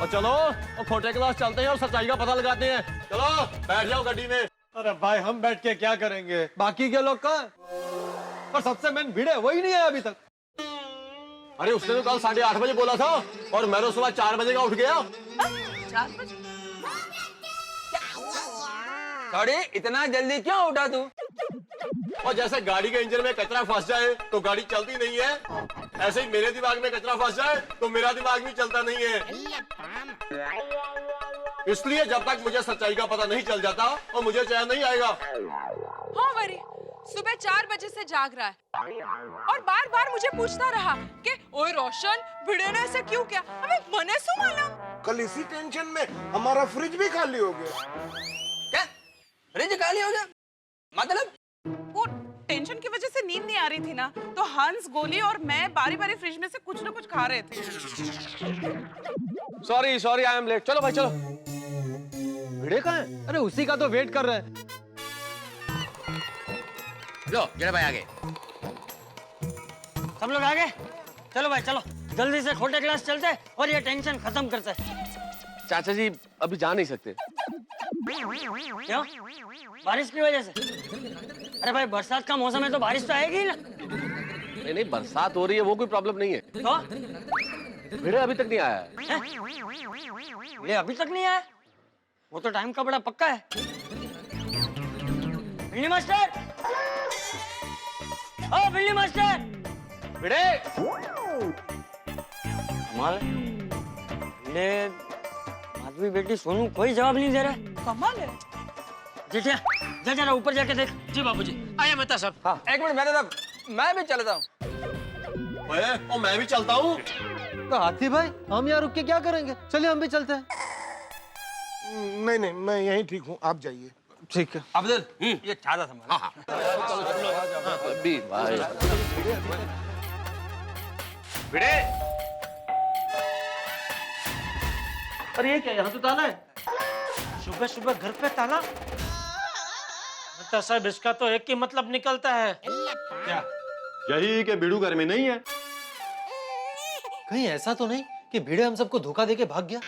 और चलो, और खोटे क्लास चलते हैं और सच्चाई का पता लगाते हैं। चलो बैठ जाओ गाड़ी में। अरे भाई, हम बैठ के क्या करेंगे? बाकी के लोग कहाँ? और सबसे मेन भिड़े वही नहीं है अभी तक। अरे उसने तो कल 8:30 बजे बोला था और मैं तो सुबह 4 बजे का उठ गया। 4 बजे? सॉरी, इतना जल्दी क्यों उठा तू? और जैसे गाड़ी के इंजन में कचरा फंस जाए तो गाड़ी चलती नहीं है, ऐसे ही मेरे दिमाग में कचरा फंस जाए तो मेरा दिमाग भी चलता नहीं है। इसलिए जब तक मुझे सच्चाई का पता नहीं चल जाता और मुझे चैन नहीं आएगा। हाँ वरी, सुबह 4 बजे से जाग रहा है और बार बार मुझे पूछता रहा कि ओए रोशन, भिड़े ने ऐसा क्यों किया? हमें मने सु मालूम। कल इसी टेंशन में हमारा फ्रिज भी खाली हो गया। क्या? फ्रिज खाली हो गया? मतलब? वो टेंशन टेंशन की वजह से नींद नहीं आ रही थी ना, तो हंस, गोली और मैं बारी बारी फ्रिज में से कुछ ना कुछ खा रहे थे। Sorry sorry I am late. चलो भाई चलो। भिड़े कहाँ है? अरे उसी का तो वेट कर रहे हैं। लो भिड़े भाई आगे। सब लोग आगे चलो भाई चलो, जल्दी से खोटे क्लास चलते और ये टेंशन खत्म करते। चाचा जी अभी जा नहीं सकते। क्यों? बारिश की वजह से? अरे भाई बरसात का मौसम है तो बारिश तो आएगी ही ना। नहीं नहीं, बरसात हो रही है वो कोई प्रॉब्लम नहीं है। तो भिड़े अभी तक नहीं आया है। ये अभी तक नहीं आया? वो तो टाइम का बड़ा पक्का है। बिल्ली मास्टर, ओ बिल्ली मास्टर, भिड़े कमाल है। ले माधवी बेटी सोनू कोई जवाब नहीं दे रहा। कमाल है। जेठिया जा जरा ऊपर जाके देख। जी बाबूजी। आया मेहता साहब। हाँ। एक मिनट मेहता साहब, मैं भी चलता हूँ। और मैं भी चलता हूँ। तो हाथी भाई हम यहाँ रुक के क्या करेंगे? चलिए हम भी चलते हैं। नहीं नहीं, मैं यहीं ठीक हूँ, आप जाइए। ठीक है। अब्दुल ये चाहता था अभी भाई। भिड़े अरे ये क्या, यहाँ तो ताला है। सुबह सुबह घर पे ताला? साहब इसका तो एक ही मतलब निकलता है। क्या? यही कि बिड़ू घर में नहीं है। कहीं ऐसा तो नहीं कि भिड़े हम सबको धोखा देके भाग गया?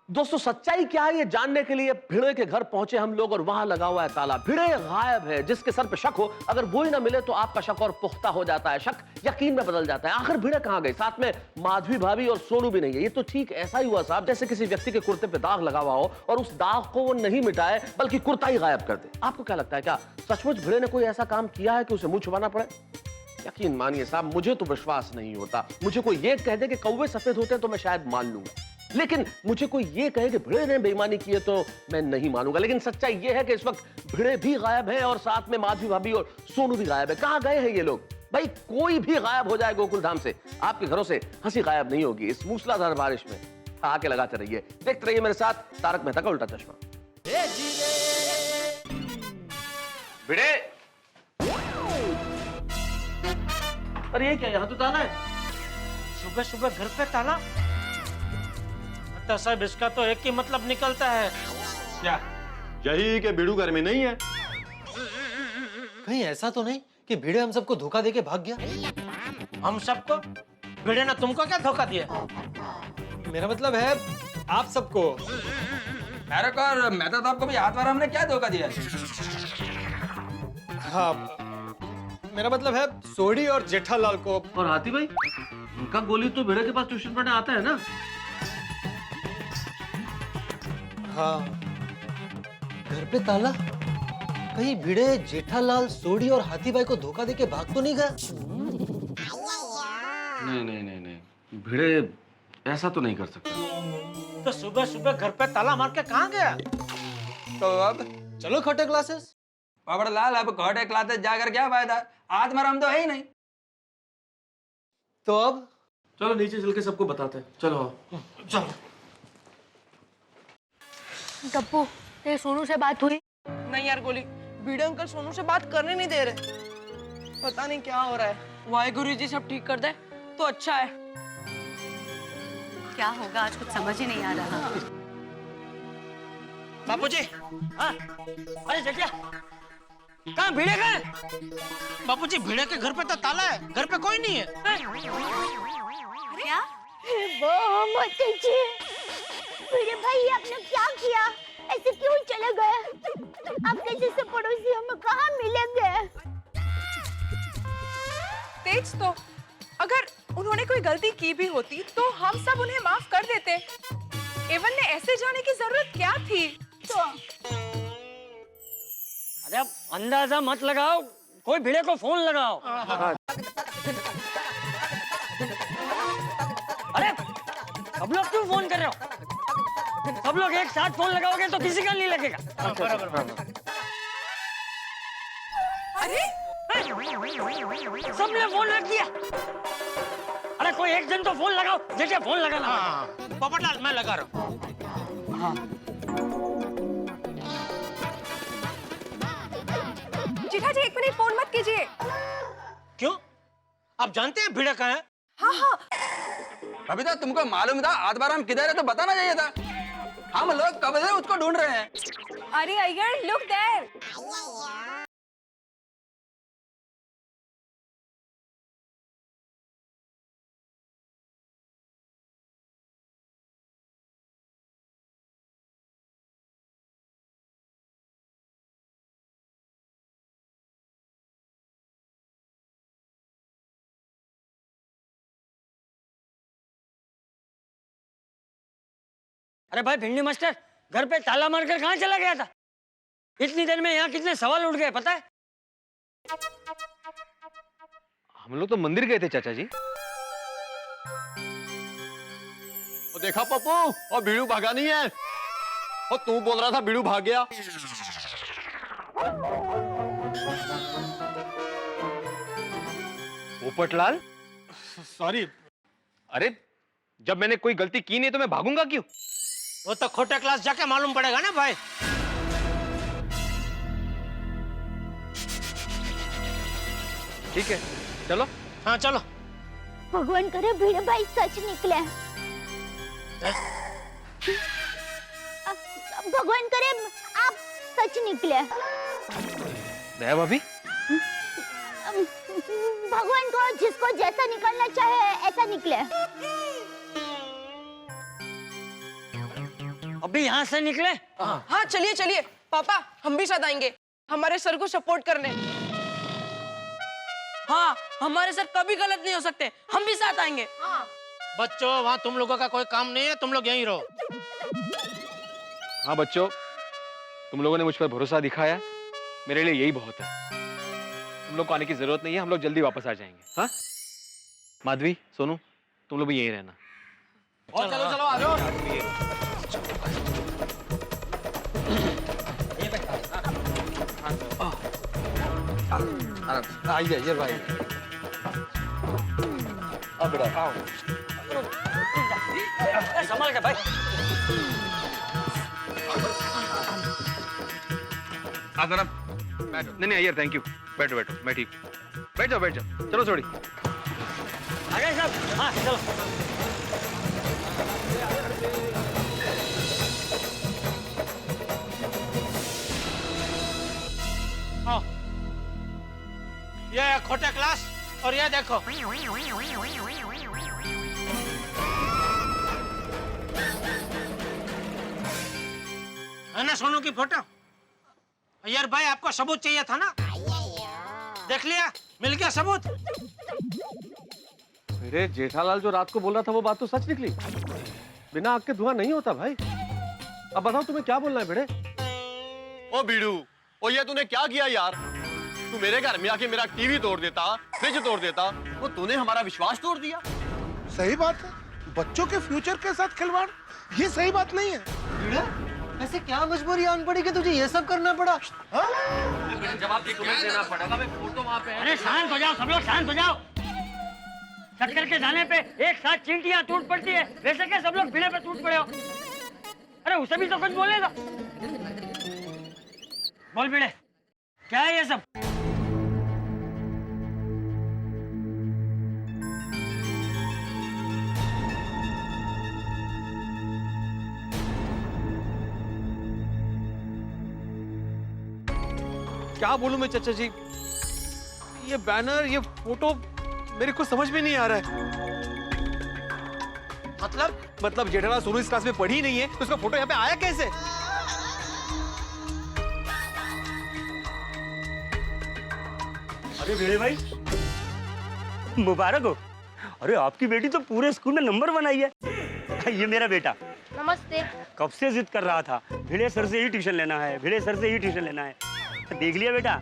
दोस्तों सच्चाई क्या है ये जानने के लिए भिड़े के घर पहुंचे हम लोग और वहां लगा हुआ है ताला। भिड़े गायब है। जिसके सर पे शक हो अगर वो ही ना मिले तो आपका शक और पुख्ता हो जाता है, शक यकीन में बदल जाता है। आखिर भिड़े कहां गई? साथ में माधवी भाभी और सोनू भी नहीं है। ये तो ठीक ऐसा ही हुआ साहब जैसे किसी व्यक्ति के कुर्ते पे दाग लगा हुआ हो और उस दाग को वो नहीं मिटाए बल्कि कुर्ता ही गायब कर दे। आपको क्या लगता है, क्या सचमुच भिड़े ने कोई ऐसा काम किया है कि उसे मुंह छुपाना पड़े? यकीन मानिए साहब मुझे तो विश्वास नहीं होता। मुझे कोई ये कह दे कि कौवे सफेद होते हैं तो मैं शायद मान लूंगा, लेकिन मुझे कोई ये कहे कि भिड़े ने बेईमानी की है तो मैं नहीं मानूंगा। लेकिन सच्चाई ये है कि इस वक्त भिड़े भी गायब है और साथ में माधवी भाभी और सोनू भी गायब है। कहां गए हैं ये लोग? भाई कोई भी गायब हो जाए गोकुलधाम से, आपके घरों से हंसी गायब नहीं होगी इस मूसलाधार बारिश में। आके लगाते रहिए, देखते रहिए मेरे साथ तारक मेहता का उल्टा चश्मा। भिड़े अरे ये क्या, यहाँ तो ताला है। सुबह सुबह घर पे ताला? साहब इसका तो एक ही मतलब निकलता है। क्या? यही कि बिड़ू घर में नहीं है। कहीं ऐसा तो नहीं कि भिड़े हम सबको धोखा देके भाग गया? हम सबको? भिड़े ने तुमको क्या धोखा दिया? मेरा मतलब है आप सबको। मेरे को और मेहता साहब को भी हाथ वार हमने क्या धोखा दिया? हाँ मेरा मतलब है सोडी और जेठालाल को। और हाथी भाई, उनका गोली तो भिड़े के पास ट्यूशन पढ़ने आता है ना। हाँ घर पे ताला? कहीं भिड़े जेठालाल, सोडी और हाथी भाई को धोखा देके भाग तो नहीं गया? नहीं नहीं नहीं नहीं, भिड़े ऐसा तो नहीं कर सकता। तो सुबह सुबह घर पे ताला मार के कहाँ गया? तो अब चलो खोटे क्लासेस। बाबड़ लाल अब खोटे क्लासेस जाकर क्या फायदा? आज मरम तो है ही नहीं। तो अब चलो नीचे चल के सबको बताते हैं। चलो चलो। टप्पू तेरे सोनू से बात हुई? नहीं यार गोली, भिड़े अंकल सोनू से बात करने नहीं दे रहे। पता नहीं क्या हो रहा है। वाहेगुरु जी सब ठीक कर दे तो अच्छा है। क्या होगा आज कुछ समझ ही नहीं आ रहा। बापूजी। हाँ अरे जेठिया कहाँ भिड़े गए? बापूजी भिड़े के घर पे तो ताला है, घर पे कोई नहीं है। क्या? भिड़े भाई आपने क्या किया? ऐसे क्यों चले गए? आपके जैसे पड़ोसी हमें कहाँ मिलेंगे? तेज तो अगर उन्होंने कोई गलती की भी होती तो हम सब उन्हें माफ कर देते। एवन ने ऐसे जाने की जरूरत क्या थी? तो अरे अब अंदाजा मत लगाओ, कोई भिड़े को फोन लगाओ। अरे सब लोग क्यों फोन कर रहे हो? सब लोग एक साथ फोन लगाओगे तो किसी का नहीं लगेगा। अरे सबने फोन रख दिया। अरे कोई एक जन तो फोन लगाओ, देखिए फोन लगाना। हाँ पोपटलाल मैं लगा रहा हूँ। जेठा जी 1 मिनट फोन मत कीजिए। क्यों? आप जानते हैं भिड़े कहाँ है? हाँ हाँ अभी तो तुमको मालूम था आत्माराम किधर है तो बताना चाहिए था। हम लोग कब से उसको ढूंढ रहे हैं। अरे अय्यर लुक देयर। अरे भाई भिंडी मास्टर, घर पे ताला मारकर कहाँ चला गया था? इतनी देर में यहाँ कितने सवाल उठ गए पता है? हम लोग तो मंदिर गए थे चाचा जी। और देखा पप्पू, और भीड़ू भागा नहीं है। और तू बोल रहा था भीड़ू भाग गया। पोपटलाल सॉरी। अरे जब मैंने कोई गलती की नहीं तो मैं भागूंगा क्यों? वो तो खोटे क्लास जाके मालूम पड़ेगा ना भाई। ठीक है चलो। हाँ चलो। भगवान करे भिड़े भाई सच निकले। भगवान करे आप सच निकले। दया भाभी, भगवान को जिसको जैसा निकलना चाहे ऐसा निकले। अभी यहाँ से निकले? हाँ चलिए चलिए पापा, हम भी साथ आएंगे हमारे सर को सपोर्ट करने। हाँ हमारे सर कभी गलत नहीं हो सकते, हम भी साथ आएंगे। बच्चों वहाँ तुम लोगों का कोई काम नहीं है, तुम लोग यहीं रहो। हाँ बच्चों, तुम लोगों ने मुझ पर भरोसा दिखाया, मेरे लिए यही बहुत है। तुम लोग को आने की जरूरत नहीं है, हम लोग जल्दी वापस आ जाएंगे। हाँ माधवी, सोनू, तुम लोग भी यहीं रहना। चलो चलो आ जाओ। आइए भाई। अब बेटा आओ। संभाल के भाई। नहीं नहीं यार, थैंक यू। बैठो बैठो, मैं ठीक। बैठ जाओ बैठ जाओ। चलो छोड़ी। आ गए सब? हाँ चलो। हाँ। ये है खोटे क्लास और ये देखो। है ना सोनू की फोटो? यार भाई आपको सबूत चाहिए था ना? देख लिया, मिल गया सबूत। मेरे जेठालाल जो रात को बोल रहा था वो बात तो सच निकली। बिना आग के धुआं नहीं होता भाई। अब बताओ तुम्हें क्या बोलना है भिड़े? ओ बीड़ू, ओ ये तूने क्या किया यार? तू मेरे घर में आके मेरा टीवी तोड़ देता, फ्रिज तोड़ देता, वो तूने हमारा विश्वास तोड़ दिया। सही बात है, बच्चों के फ्यूचर के साथ खिलवाड़, ये सही बात नहीं है। ऐसे क्या मजबूरी आन पड़ी कि तुझे ये सब करना पड़ा? जवाब देना पड़ेगा। फोटो वहां पे है। अरे शांत हो जाओ सब लोग, शांत हो जाओ। चक्कर के जाने पे एक साथ चींटियां टूट पड़ती है, वैसे क्या सब लोग भिड़े पे टूट पड़े हो? अरे उसे भी तो कुछ बोलने दो। बोल भिड़े, क्या है ये सब? क्या बोलूं मैं चाचा जी? ये बैनर, ये फोटो मेरे को समझ में नहीं आ रहा है। मतलब जेठालाल सोनू इस क्लास में पढ़ी नहीं है तो उसका फोटो यहाँ पे आया कैसे? अरे भिड़े भाई, मुबारक हो। अरे आपकी बेटी तो पूरे स्कूल में नंबर 1 आई है। ये मेरा बेटा। नमस्ते। कब से जिद कर रहा था, भिड़े सर से ही ट्यूशन लेना है, भिड़े सर से ही ट्यूशन लेना है। देख लिया बेटा,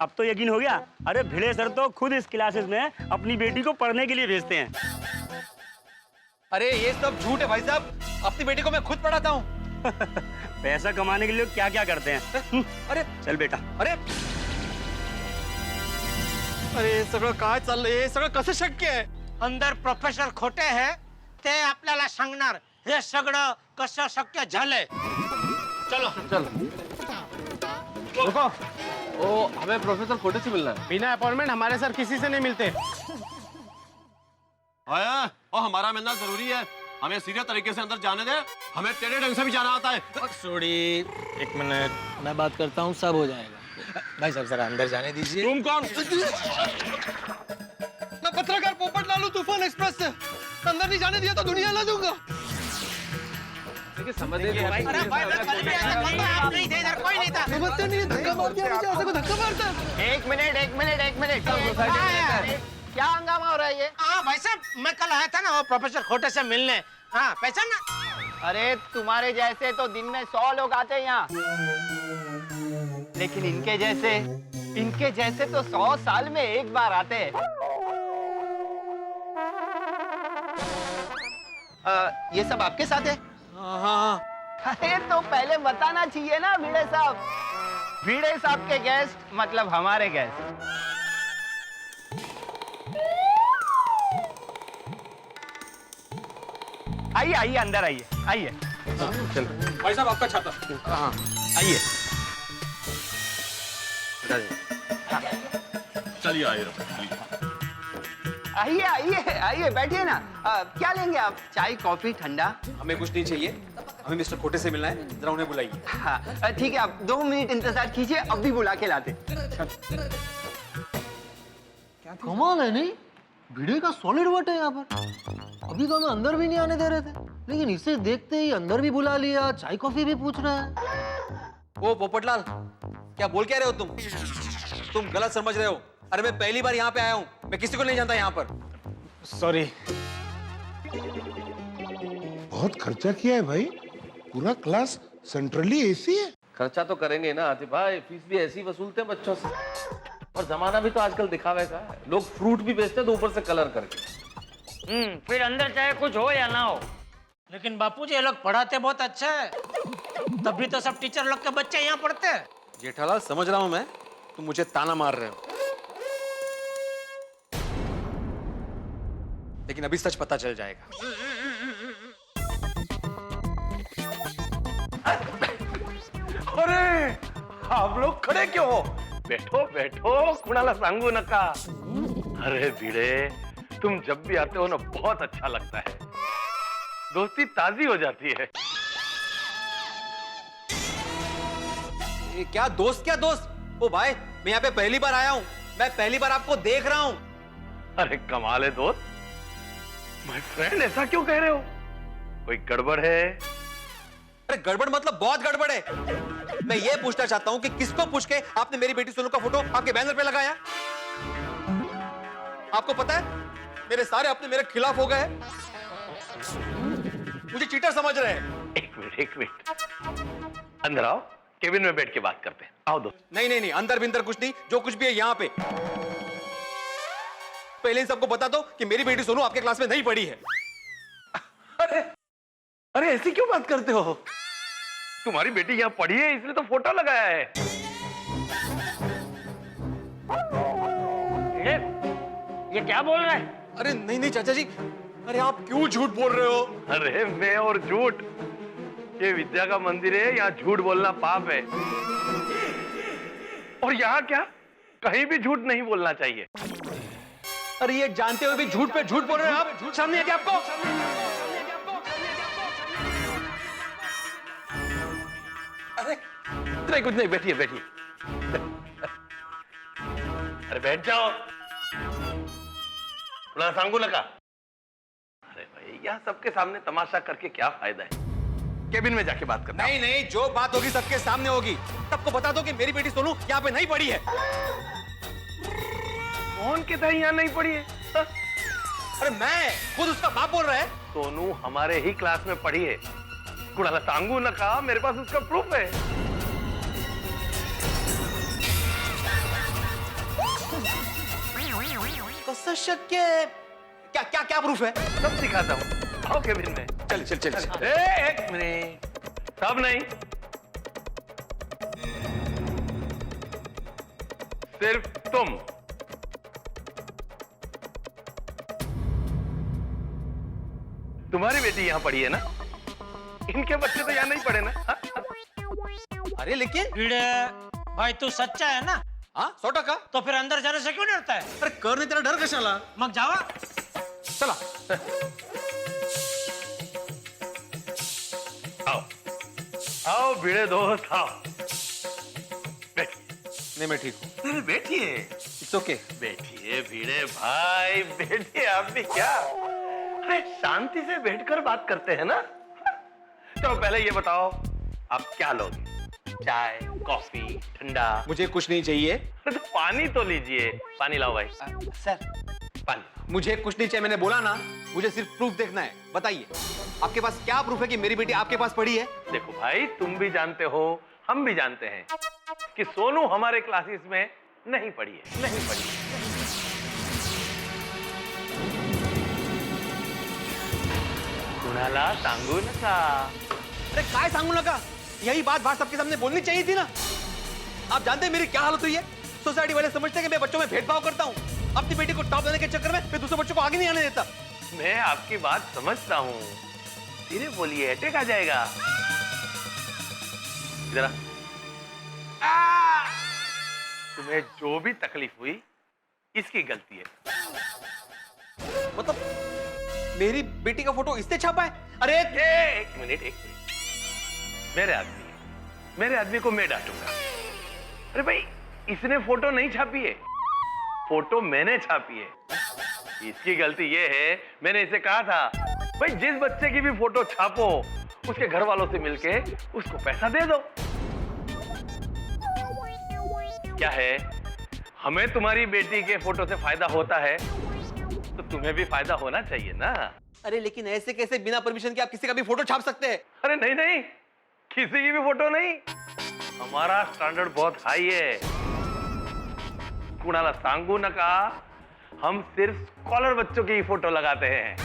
अब तो यकीन हो गया। अरे भिड़े सर तो खुद इस क्लासेस में अपनी बेटी को पढ़ने के लिए भेजते हैं। अरे ये सब झूठ है भाई साहब, अपनी बेटी को मैं खुद पढ़ाता हूँ। पैसा कमाने के लिए क्या क्या करते हैं। अरे चल बेटा। अरे अरे सगळं काय चाललंय? सगळं कसं शक्य आहे? अंदर प्रोफेसर खोटे हैं ते आपल्याला सांगणार हे सगळं कसं शक्य झालंय. चलो रुको, ओ हमें प्रोफेसर खोटे से मिलना है. बिना अपॉइंटमेंट हमारे सर किसी से नहीं मिलते. आया और हमारा मिलना जरूरी है. हमें सीधे तरीके से अंदर जाने दे. हमें तेरे ढंग से भी जाना आता है. सोड़ी, एक मिनट, मैं बात करता हूँ, सब हो जाएगा. भाई साहब जरा अंदर जाने दीजिए. तुम कौन? मैं पत्रकार पोपट लालू तूफान एक्सप्रेस से. अंदर नहीं जाने दिया तो दुनिया ला दूंगा. समझ अरे भाई मैं कल भी आया था, आप नहीं थे इधर, कोई नहीं था. समझते नहीं, धक्का मार दिया मुझे. ऐसे को धक्का मारता है. एक मिनट. क्या हंगामा हो रहा है ये? हाँ भाई साहब, मैं कल आया था ना वो प्रोफेसर खोटे से मिलने. हाँ पहचान ना. अरे तुम्हारे जैसे तो दिन में 100 लोग आते हैं यहाँ, लेकिन इनके जैसे तो 100 साल में एक बार आते हैं. ये सब आपके साथ है? हाँ. अरे तो पहले बताना चाहिए ना भिड़े साहब. भिड़े साहब के गेस्ट मतलब हमारे गेस्ट. आइए अंदर आइए. भाई साहब आपका छाता. हाँ आइए. चलिए आइए बैठिए ना. क्या लेंगे आप? चाय, कॉफी, ठंडा? हमें कुछ नहीं चाहिए. हमें मिस्टर खोटे से मिलना है. जरा उन्हें बुलाइए. हाँ ठीक है, आप 2 मिनट इंतजार कीजिए, अभी बुला के लाते. कमाल है नहीं, भिड़े का सॉलिड वट है यहाँ पर. अभी तो हमें अंदर भी नहीं आने दे रहे थे, लेकिन इसे देखते ही अंदर भी बुला लिया, चाय कॉफी भी पूछ रहा है. ओ पोपटलाल, क्या बोल क्या रहे हो तुम गलत समझ रहे हो. अरे मैं पहली बार यहाँ पे आया हूँ, मैं किसी को नहीं जानता यहाँ पर. सॉरी. बहुत खर्चा किया है भाई. पूरा क्लास सेंट्रली एसी है. खर्चा तो करेंगे ना आतिफ भाई, फीस भी ऐसी वसूलते हैं बच्चों से. और जमाना भी तो आजकल दिखावे का है. लोग फ्रूट भी बेचते हैं तो ऊपर से कलर करके. फिर अंदर चाहे कुछ हो या ना हो. लेकिन बापूजी ये लोग पढ़ाते बहुत अच्छा है, तभी तो सब टीचर लोग के बच्चे यहाँ पढ़ते हैं. जेठालाल समझ रहा हूँ मैं, तुम मुझे ताना मार रहे हो, लेकिन अभी सच पता चल जाएगा. अरे आप लोग खड़े क्यों हो? बैठो कुणाला सांगू नका. अरे भिड़े, तुम जब भी आते हो ना बहुत अच्छा लगता है. दोस्ती ताजी हो जाती है. क्या दोस्त. ओ भाई, मैं यहाँ पे पहली बार आया हूँ, मैं पहली बार आपको देख रहा हूँ. अरे कमाल है दोस्त. माय फ्रेंड, ऐसा क्यों कह रहे हो? कोई गड़बड़ है? अरे गड़बड़ मतलब बहुत गड़बड़ है. मैं ये पूछना चाहता हूँ कि किसको पूछ के आपने मेरी बेटी सोनू का फोटो आपके बैनर पे लगाया? आपको पता है मेरे सारे अपने मेरे खिलाफ हो गए. मुझे चीटर समझ रहे हैं. एक मिनट अंदर आओ, केबिन में बैठ के बात करते हैं. आओ दोस्त. नहीं, अंदर बिंदर कुछ नहीं, जो कुछ भी है यहाँ पे. पहले ही सबको बता दो कि मेरी बेटी सोनू आपके क्लास में नहीं पढ़ी है. अरे ऐसी क्यों बात करते हो? तुम्हारी बेटी यहाँ पढ़ी है इसलिए तो फोटो लगाया है. ये क्या बोल रहा है? अरे नहीं चाचा जी, अरे आप क्यों झूठ बोल रहे हो? अरे मैं और झूठ, ये विद्या का मंदिर है, यहाँ झूठ बोलना पाप है. और यहाँ क्या, कहीं भी झूठ नहीं बोलना चाहिए. अरे ये जानते हुए भी झूठ पे झूठ बोल रहे हैं आप. शर्म नहीं है क्या आपको? नहीं कुछ नहीं, बैठिए. अरे बैठ जाओ. थोड़ा सांगू नका. अरे भाई यहाँ सबके सामने तमाशा करके क्या फायदा है? केबिन में जाके बात करना. नहीं, जो बात होगी सबके सामने होगी. सबको बता दो कि मेरी बेटी सोनू यहाँ पे नहीं पढ़ी है. कौन कहता है यहाँ नहीं पढ़ी है? अरे मैं खुद उसका बाप बोल रहा है. सोनू हमारे ही क्लास में पढ़ी है. कुणाला सांगू नका, मेरे पास उसका प्रूफ है. कसं शक्य है? क्या प्रूफ है? सब दिखाता हूँ. आओ केबिन में. चल. एक मिनट, सब नहीं, सिर्फ तुम. तुम्हारी बेटी यहाँ पढ़ी है ना? इनके बच्चे तो यहाँ नहीं पढ़े ना? हाँ? अरे लेकिन भिड़े भाई तू सच्चा है ना? हाँ 100%। तो फिर अंदर जाने से क्यों डरता है? अरे करने तेरा डर कशाला? मग जावा. चला आओ आओ भिड़े दोस्त आओ, बैठिए. नहीं मैं ठीक हूँ. अरे बैठिए. It's okay. बैठिए भिड़े भाई, बैठिए. आप भी क्या, अरे शांति से बैठकर बात करते हैं ना. तो पहले ये बताओ आप क्या लोगे? चाय, कॉफी, ठंडा? मुझे कुछ नहीं चाहिए. अरे तो पानी तो लीजिए. पानी लाओ भाई. सर पानी. मुझे कुछ नहीं चाहिए, मैंने बोला ना. मुझे सिर्फ प्रूफ देखना है. बताइए आपके पास क्या प्रूफ है कि मेरी बेटी आपके पास पढ़ी है? देखो भाई, तुम भी जानते हो, हम भी जानते हैं कि सोनू हमारे क्लासेस में नहीं पढ़ी है. नहीं पढ़ी है. कुणाला सांगू नका. अरे काय सांगू नका, यही बात बाहर सबके सामने बोलनी चाहिए थी ना. आप जानते हैं मेरी क्या हालत हुई है? सोसाइटी वाले समझते हैं कि मैं बच्चों में भेदभाव करता हूँ. अपनी बेटी को टॉप देने के चक्कर में मैं दूसरे बच्चों को आगे नहीं आने देता. मैं आपकी बात समझता हूँ. धीरे बोलिए, अटैक आ जाएगा. जरा तुम्हें जो भी तकलीफ हुई इसकी गलती है. मतलब मेरी बेटी का फोटो इसने छापा है? अरे एक मिनट. मेरे आदमी को मैं डांटूंगा. अरे भाई, इसने फोटो नहीं छापी है, फोटो मैंने छापी है. इसकी गलती ये है, मैंने इसे कहा था भाई जिस बच्चे की भी फोटो छापो उसके घर वालों से मिलके उसको पैसा दे दो. क्या है, हमें तुम्हारी बेटी के फोटो से फायदा होता है तो तुम्हें भी फायदा होना चाहिए ना. अरे लेकिन ऐसे कैसे बिना परमिशन के आप किसी का भी फोटो छाप सकते हैं? अरे नहीं, किसी की भी फोटो नहीं. हमारा स्टैंडर्ड बहुत हाई है. कुणाला सांगू नका, हम सिर्फ स्कॉलर बच्चों की फोटो लगाते हैं.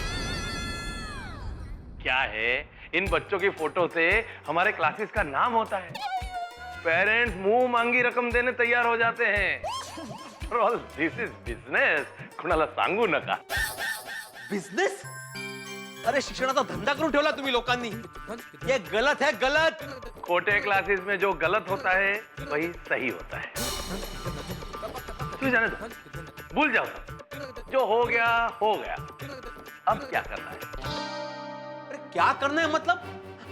क्या है, इन बच्चों की फोटो से हमारे क्लासेस का नाम होता है. पेरेंट्स मुंह मांगी रकम देने तैयार हो जाते हैं. All this is business. कुणाला सांगू नका. बिझनेस? अरे शिक्षणाचा धंदा करून ठेवला तुम्ही लोकांनी. ये गलत है, गलत. खोटे क्लासेस में जो गलत होता है वही सही होता है. तू जाने दो, भूल जाओ. जो हो गया हो गया. अब क्या करना है? अरे क्या करना है मतलब?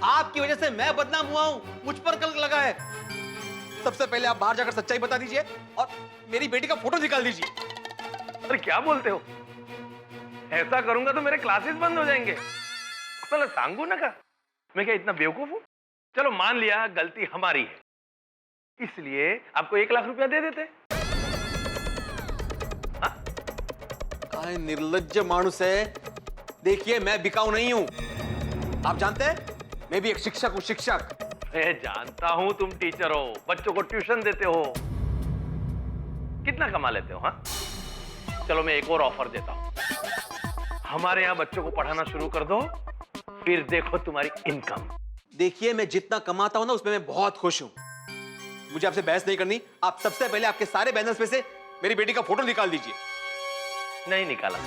आपकी वजह से मैं बदनाम हुआ हूं, मुझ पर कलंक लगा है. सबसे पहले आप बाहर जाकर सच्चाई बता दीजिए और मेरी बेटी का फोटो निकाल दीजिए. अरे क्या बोलते हो? ऐसा करूंगा तो मेरे क्लासेस बंद हो जाएंगे. चलो सांगू ना का, मैं क्या इतना बेवकूफ हूं? चलो मान लिया गलती हमारी है, इसलिए आपको 1 लाख रुपया दे देते. काय निर्लज्ज मानुस है. देखिए मैं बिकाऊ नहीं हूं. आप जानते हैं मैं भी एक शिक्षक हूं. शिक्षक. मैं जानता हूं तुम टीचर हो, बच्चों को ट्यूशन देते हो. कितना कमा लेते हो? हाँ, चलो मैं एक और ऑफर देता हूं. हमारे यहाँ बच्चों को पढ़ाना शुरू कर दो, फिर देखो तुम्हारी इनकम. देखिए मैं जितना कमाता हूं ना उसमें मैं बहुत खुश हूं. मुझे आपसे बहस नहीं करनी. आप सबसे पहले आपके सारे बैनर्स में से मेरी बेटी का फोटो निकाल दीजिए. नहीं निकाला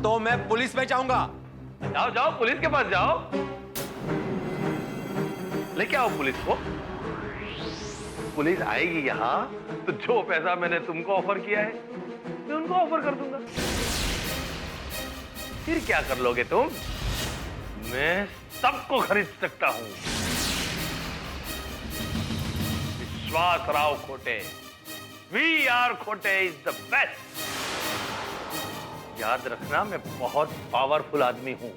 तो मैं पुलिस में जाऊंगा. जाओ जाओ, पुलिस के पास जाओ. लेके आओ पुलिस को. पुलिस आएगी यहाँ तो जो पैसा मैंने तुमको ऑफर किया है मैं उनको ऑफर कर दूंगा. फिर क्या कर लोगे तुम? मैं सबको खरीद सकता हूं. विश्वास राव खोटे, वी आर खोटे इज द बेस्ट. याद रखना, मैं बहुत पावरफुल आदमी हूं.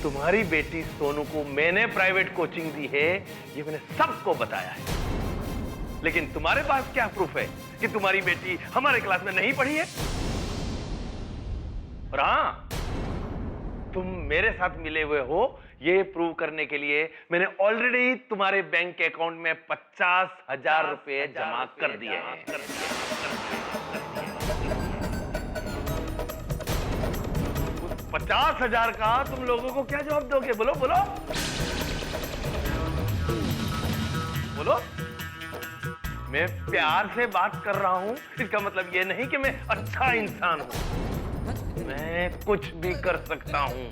तुम्हारी बेटी सोनू को मैंने प्राइवेट कोचिंग दी है, ये मैंने सबको बताया है. लेकिन तुम्हारे पास क्या प्रूफ है कि तुम्हारी बेटी हमारे क्लास में नहीं पढ़ी है? और हाँ, तुम मेरे साथ मिले हुए हो ये प्रूव करने के लिए मैंने ऑलरेडी तुम्हारे बैंक अकाउंट में 50,000 रुपए जमा कर दिए हैं. 50,000 का तुम लोगों को क्या जवाब दोगे? बोलो बोलो बोलो. मैं प्यार से बात कर रहा हूँ, इसका मतलब ये नहीं कि मैं अच्छा इंसान हूँ। मैं कुछ भी कर सकता हूँ,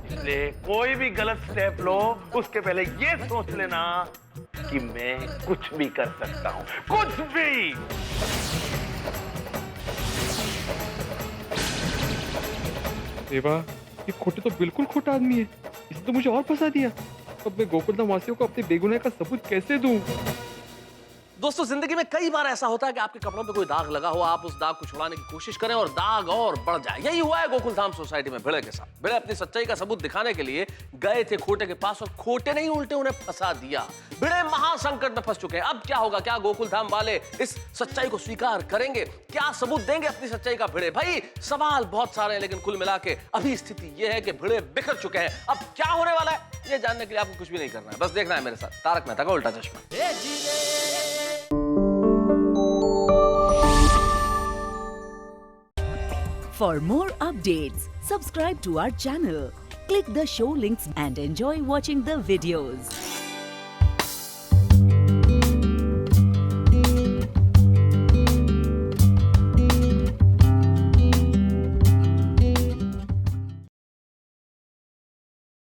इसलिए कोई भी गलत स्टेप लो उसके पहले ये सोच लेना कि मैं कुछ भी कर सकता हूँ, कुछ भी। देवा, ये खोटे तो बिल्कुल खोटा आदमी है। इसने तो मुझे और फंसा दिया। अब मैं गोकुलधाम वासियों को अपने बेगुनाह का सबूत कैसे दूं? दोस्तों, जिंदगी में कई बार ऐसा होता है कि आपके कपड़ों पे कोई दाग लगा हो, आप उस दाग को छुड़ाने की कोशिश करें और दाग और बढ़ जाए। यही हुआ है गोकुलधाम सोसाइटी में भिड़े के साथ। भिड़े अपनी सच्चाई का सबूत दिखाने के लिए गए थे खोटे के पास और खोटे नहीं उल्टे उन्हें फंसा दिया। भिड़े महासंकट में फंस चुके हैं। अब क्या होगा? क्या गोकुलधाम वाले इस सच्चाई को स्वीकार करेंगे? क्या सबूत देंगे अपनी सच्चाई का? भिड़े भाई, सवाल बहुत सारे हैं, लेकिन कुल मिला के अभी स्थिति यह है कि भिड़े बिखर चुके हैं। अब क्या होने वाला है ये जानने के लिए आपको कुछ भी नहीं करना है, बस देखना है मेरे साथ तारक मेहता का उल्टा चश्मा। For more updates, subscribe to our channel, click the show links and enjoy watching the videos.